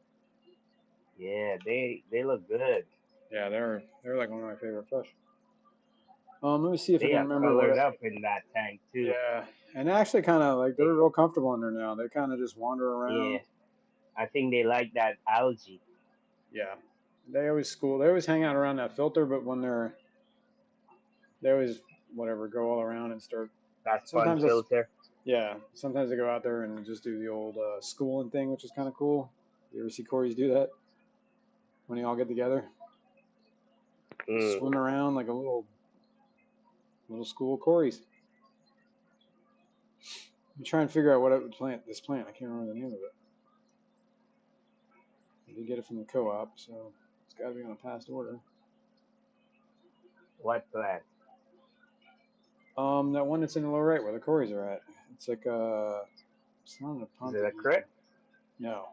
Yeah, they look good. Yeah, they're like one of my favorite fish. Let me see if I They can are remember what colored it. up in that tank too. Yeah, and actually, kind of like they're They, real comfortable in there now. They kind of just wander yeah, around. I think they like that algae. Yeah, they always hang out around that filter, but when they always whatever go all around and start. That sponge Sometimes it's filter. yeah. Sometimes they go out there and just do the old schooling thing, which is kind of cool. You ever see Corey's do that when they all get together? Mm. Swim around like a little school of Corey's. I'm trying to figure out what I would plant this plant. I can't remember the name of it. I did get it from the co-op, so it's got to be on a past order. What plant? That one that's in the lower right where the Corys are at. It's like it's not a Is it a pumpkin. crit? No.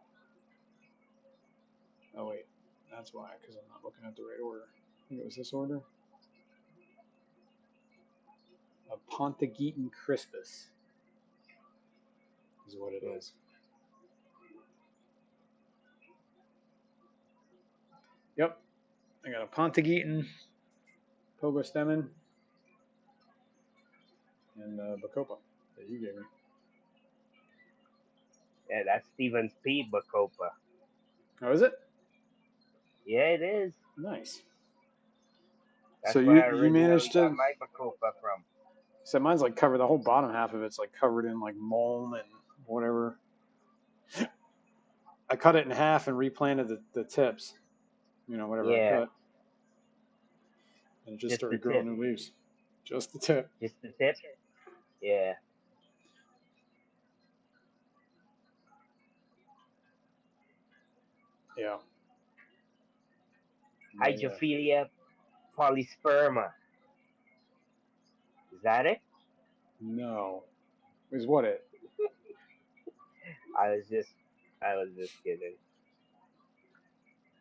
Oh wait, that's why, because I'm not looking at the right order. I think it was this order. A Pontigeton crispus is what it is. Yep, I got a Pontigeton, Pogostemon, and Bacopa that you gave me. Yeah, that's Stevens P. Bacopa. Oh, is it? Yeah, it is. Nice. So That's where I you originally managed got to. my bacopa from. So mine's like covered. The whole bottom half of it's like covered in like mulm and whatever. I cut it in half and replanted the tips. You know, whatever I Yeah, cut, and it just just the started growing tip. new leaves. Just the tip. Just the tip. Yeah. Yeah. But, Hydrophilia polysperma. Is that it? no. Is what it? I was just kidding.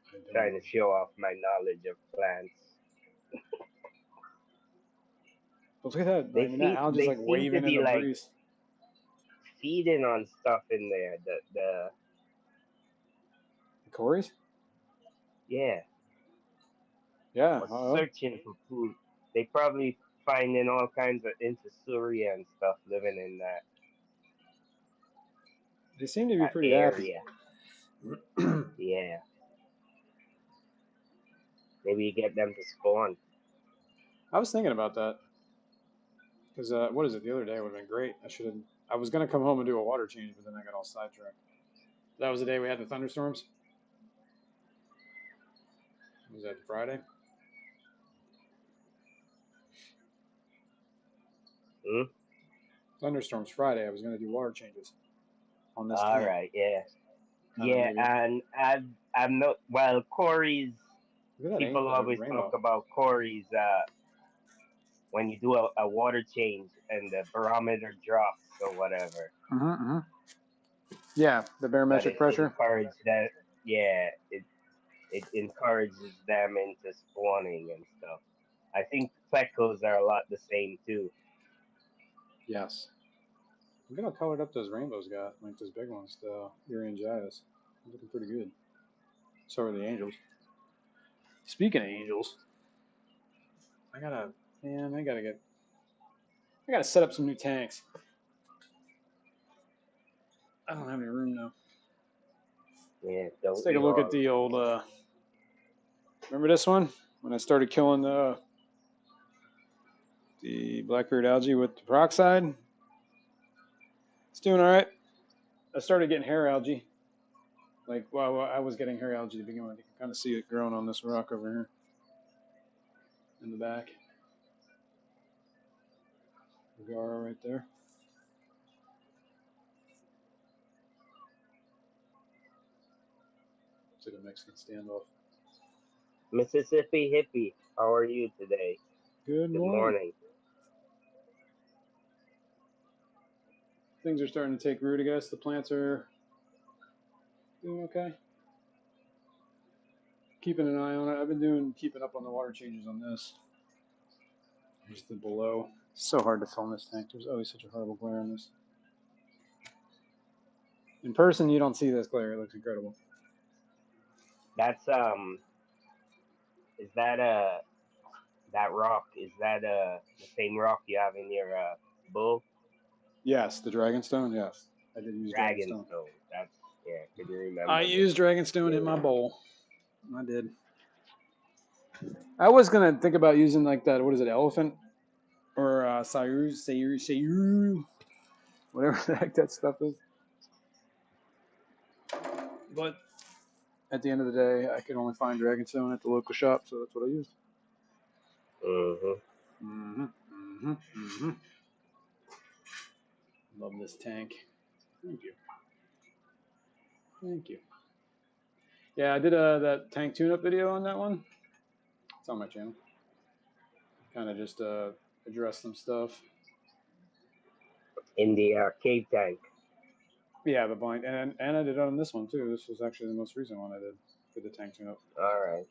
I don't Trying know. to show off my knowledge of plants. Look at that. I mean, that algae's They like seem to waving in be the like breeze. feeding on stuff in there. The Corys? Yeah, Yeah. or searching for food. They probably finding all kinds of infusoria and stuff living in They seem to be that pretty happy. area. Yeah. Maybe you get them to spawn. I was thinking about that because what is it? The other day would have been great. I was gonna come home and do a water change, but then I got all sidetracked. That was the day we had the thunderstorms. Was that Friday? Hmm? Thunderstorms Friday. I was gonna do water changes on this All tank. right. Yeah. I don't know, Yeah, maybe. and I've not. Well, Corey's Look at people that always talk rainbow. about Corey's when you do a water change and the barometer drops or whatever, Mm-hmm. Yeah, the that barometric it pressure. encourages that. Yeah, it encourages them into spawning and stuff. I think plecos are a lot the same too. Yes. Look at how colored up those rainbows got. Like those big ones, the Uriangitis. Looking pretty good. So are the angels. Speaking of angels, I gotta, man, I gotta set up some new tanks. I don't have any room now. Yeah, Let's don't take a we look at all? the old. Remember this one when I started killing the blackbeard algae with the peroxide? It's doing all right. I started getting hair algae. Like, well, I was getting hair algae to begin with. You can kind of see it growing on this rock over here in the back. Agara right there. It's like a Mexican standoff. Mississippi hippie, how are you today? Good Good morning. morning. Things are starting to take root, I guess. The plants are doing okay. Keeping an eye on it. I've been keeping up on the water changes on this. Here's the below. It's so hard to film this tank. There's always such a horrible glare on this. In person, you don't see this glare. It looks incredible. That's is that that rock? Is that the same rock you have in your bull? Yes, the Dragonstone. Yes, I did use Dragonstone. Dragonstone. That's yeah. Could you I remember used Dragonstone in my bowl. I did. I was gonna think about using like that. What is it, elephant or Sayuru, whatever the heck that stuff is. But at the end of the day, I could only find Dragonstone at the local shop, so that's what I used. Love this tank. Thank you. Thank you. Yeah, I did that tank tune-up video on that one. It's on my channel. Kind of just address some stuff. In the cave tank. Yeah, the blind, and I did it on this one too. This was actually the most recent one I did for the tank tune-up. All right.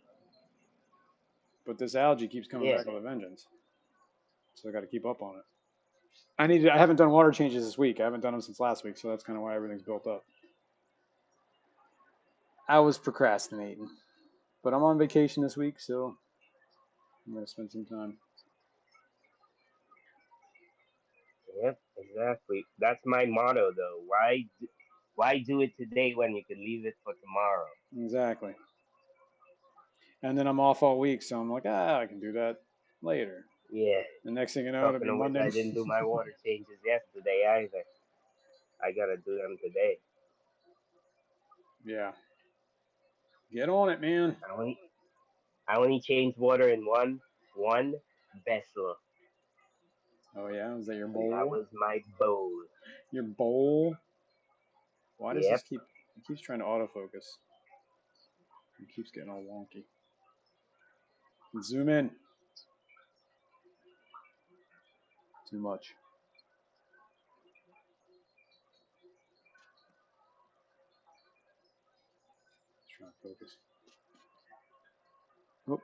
But this algae keeps coming Yeah. back with a vengeance, so I got to keep up on it. I haven't done water changes this week. I haven't done them since last week, so that's kind of why everything's built up. I was procrastinating, but I'm on vacation this week, so I'm gonna spend some time. Yep. Exactly. That's my motto, though. Why do it today when you could leave it for tomorrow? Exactly. And then I'm off all week, so I'm like, I can do that. later. Yeah. The next thing you know, it'll Talking be of which, Monday. I didn't do my water changes yesterday either. I gotta do them today. Yeah. Get on it, man. I only changed water in one vessel, Oh yeah, is that your and that bowl? was my bowl. Your bowl? Why does Yep. this it keeps trying to autofocus? It keeps getting all wonky. Zoom in. Too much. Trying to focus. Oh.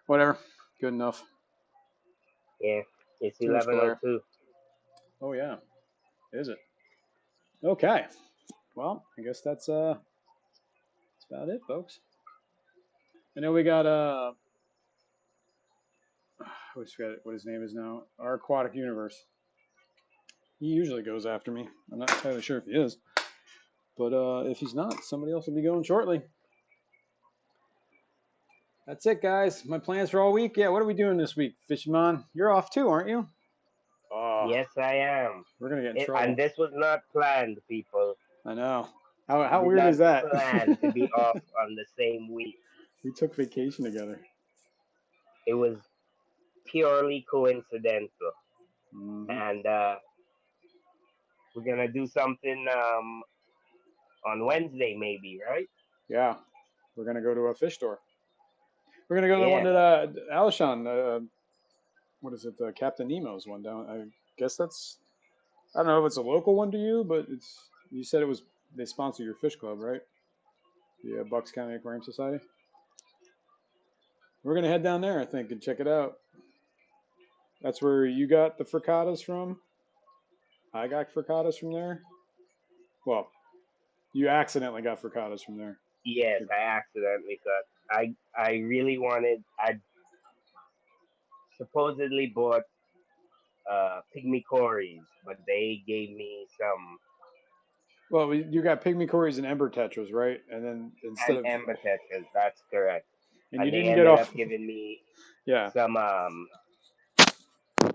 Whatever. Good enough. Yeah. It's Too much glare. 11:02. Oh yeah. Is it? Okay. Well, I guess that's about it, folks. I know we got I always forget what his name is now. Our Aquatic Universe. He usually goes after me. I'm not entirely sure if he is. But if he's not, somebody else will be going shortly. That's it, guys. My plans for all week. Yeah, what are we doing this week, Fishman? You're off too, aren't you? Oh, Yes, I am. we're gonna get in trouble. And this was not planned, people. I know. We How did weird not is that? plan to be off on the same week. We took vacation together. It was purely coincidental. Mm-hmm. And we're gonna do something on Wednesday, maybe, right? Yeah, we're gonna go to a fish store. We're gonna go to the one Yeah. that Alishan, what is it, Captain Nemo's one down. I guess that's. I don't know if it's a local one to you, but it's. You said it was. They sponsor your fish club, right? The Bucks County Aquarium Society. We're gonna head down there, I think, and check it out. That's where you got the frittatas from. I got frittatas from there. Well, you accidentally got frittatas from there. Yes, I accidentally got. I really wanted. I supposedly bought pygmy cories, but they gave me some Well, you got pygmy cories and ember tetras, right? And then instead and of amber tetras. That's correct. and you And they didn't get ended off. up giving me Yeah. some I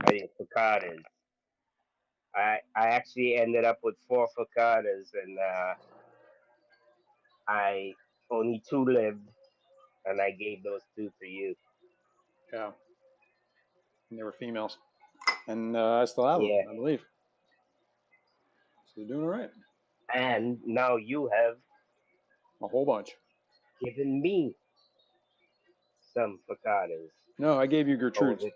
think focadas. I actually ended up with 4 focadas, and I only 2 lived, and I gave those 2 to you. Yeah. And they were females, and I still have them, Yeah. I believe. So you're doing all right. And now you have A whole bunch. given me some focadas. No, I gave you Or was Gertrude's. it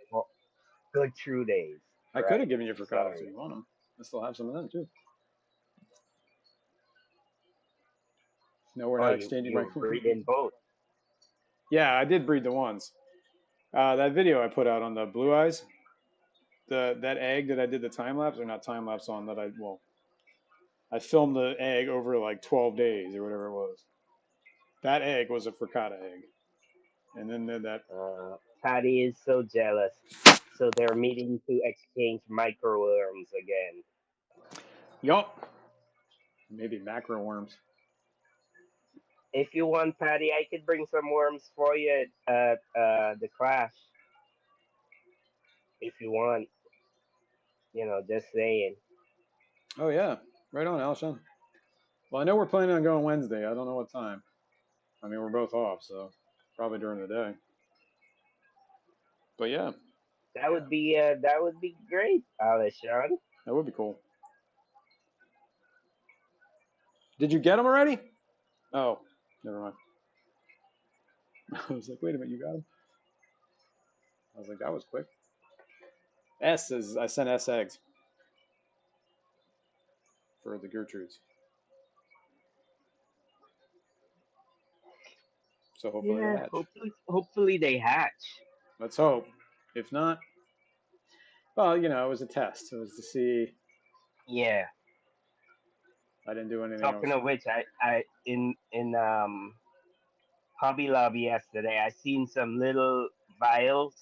Gertrudes? I could Right. have given you frittatas if Sorry. you want them. I still have some of them too. No, we're Oh, not exchanging my. you breed in both. Yeah, I did breed the ones. That video I put out on the blue eyes, that egg that I did the time lapse, or not time lapse on, that I filmed the egg over like 12 days or whatever it was. That egg was a frittata egg, and then that. Patty is so jealous. So they're meeting to exchange microworms again. Yup. Maybe macro worms. If you want, Patty, I could bring some worms for you at the clash. If you want, just saying. Oh yeah, right on, Alshon. Well, I know we're planning on going Wednesday. I don't know what time. I mean, we're both off, so probably during the day. But yeah, That would be great, Alishon. that would be cool. Did you get them already? Oh, never mind. I was like, wait a minute, you got them? I was like, that was quick. I sent S eggs for the Gertrudes. So hopefully they Yeah, hatch. hopefully they hatch. Let's hope. If not, well, it was a test. It was to see. Yeah. I didn't do anything else. Talking of which, I in Hobby Lobby yesterday, I seen some little vials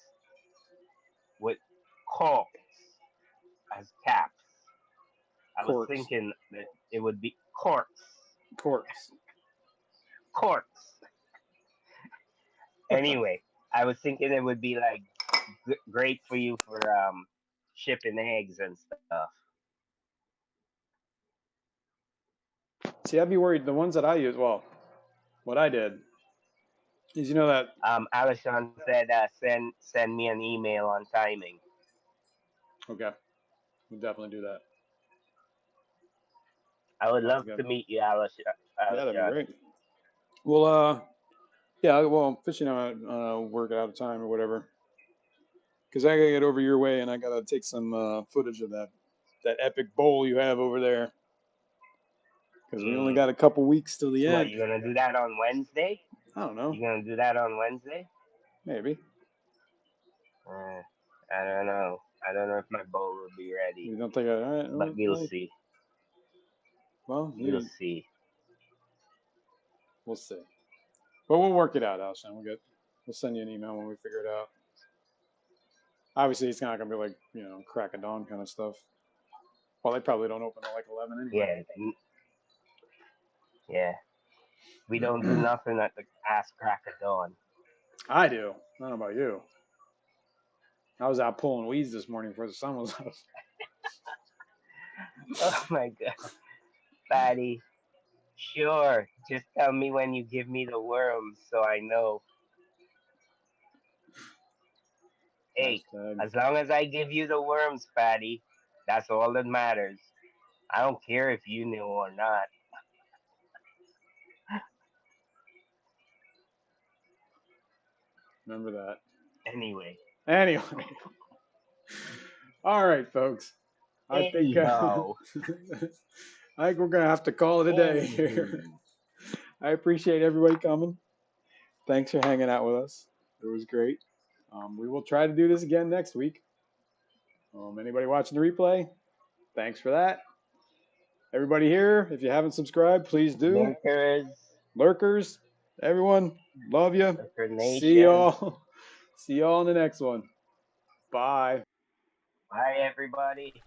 with corks as caps. I was Corks. thinking that it would be corks. Corks. Corks. Anyway, I was thinking it would be like great for you for shipping eggs and stuff. See, I'd be worried. The ones that I use, well, what I did is, you know that. Alishon said send me an email on timing. Okay, we'll definitely do that. I would Sounds love good. to meet you, Yeah, that'd be Alishon. great. Well, yeah, well, fishing on work out of time or whatever. Because I gotta get over your way, and I gotta take some footage of that epic bowl you have over there. Because we only got a couple weeks till the So what, end. you gonna do that on Wednesday? I don't know. You gonna do that on Wednesday? Maybe. I don't know. I don't know if my bowl will be ready, You don't think all right? but we'll see. Well, We'll see. we'll see. But we'll work it out, Alshon. We'll send you an email when we figure it out. Obviously, it's not gonna be like crack of dawn kind of stuff. Well, they probably don't open at like 11 anyway. Yeah. We don't do nothing at the ass crack of dawn. I do. I don't know about you. I was out pulling weeds this morning before the sun was up. Oh my god, Fatty. Sure. Just tell me when you give me the worms so I know. Hey, Hashtag. as long as I give you the worms, Fatty, that's all that matters. I don't care if you knew or not. Remember that. Anyway. Anyway. All right, folks. I think Anyhow. I think we're gonna have to call it a day here. I appreciate everybody coming. Thanks for hanging out with us. It was great. We will try to do this again next week. Anybody watching the replay, thanks for that. Everybody here, if you haven't subscribed, please do. Lurkers, everyone, love you. Lurker See Nation. y'all. See y'all in the next one. Bye. Bye, everybody.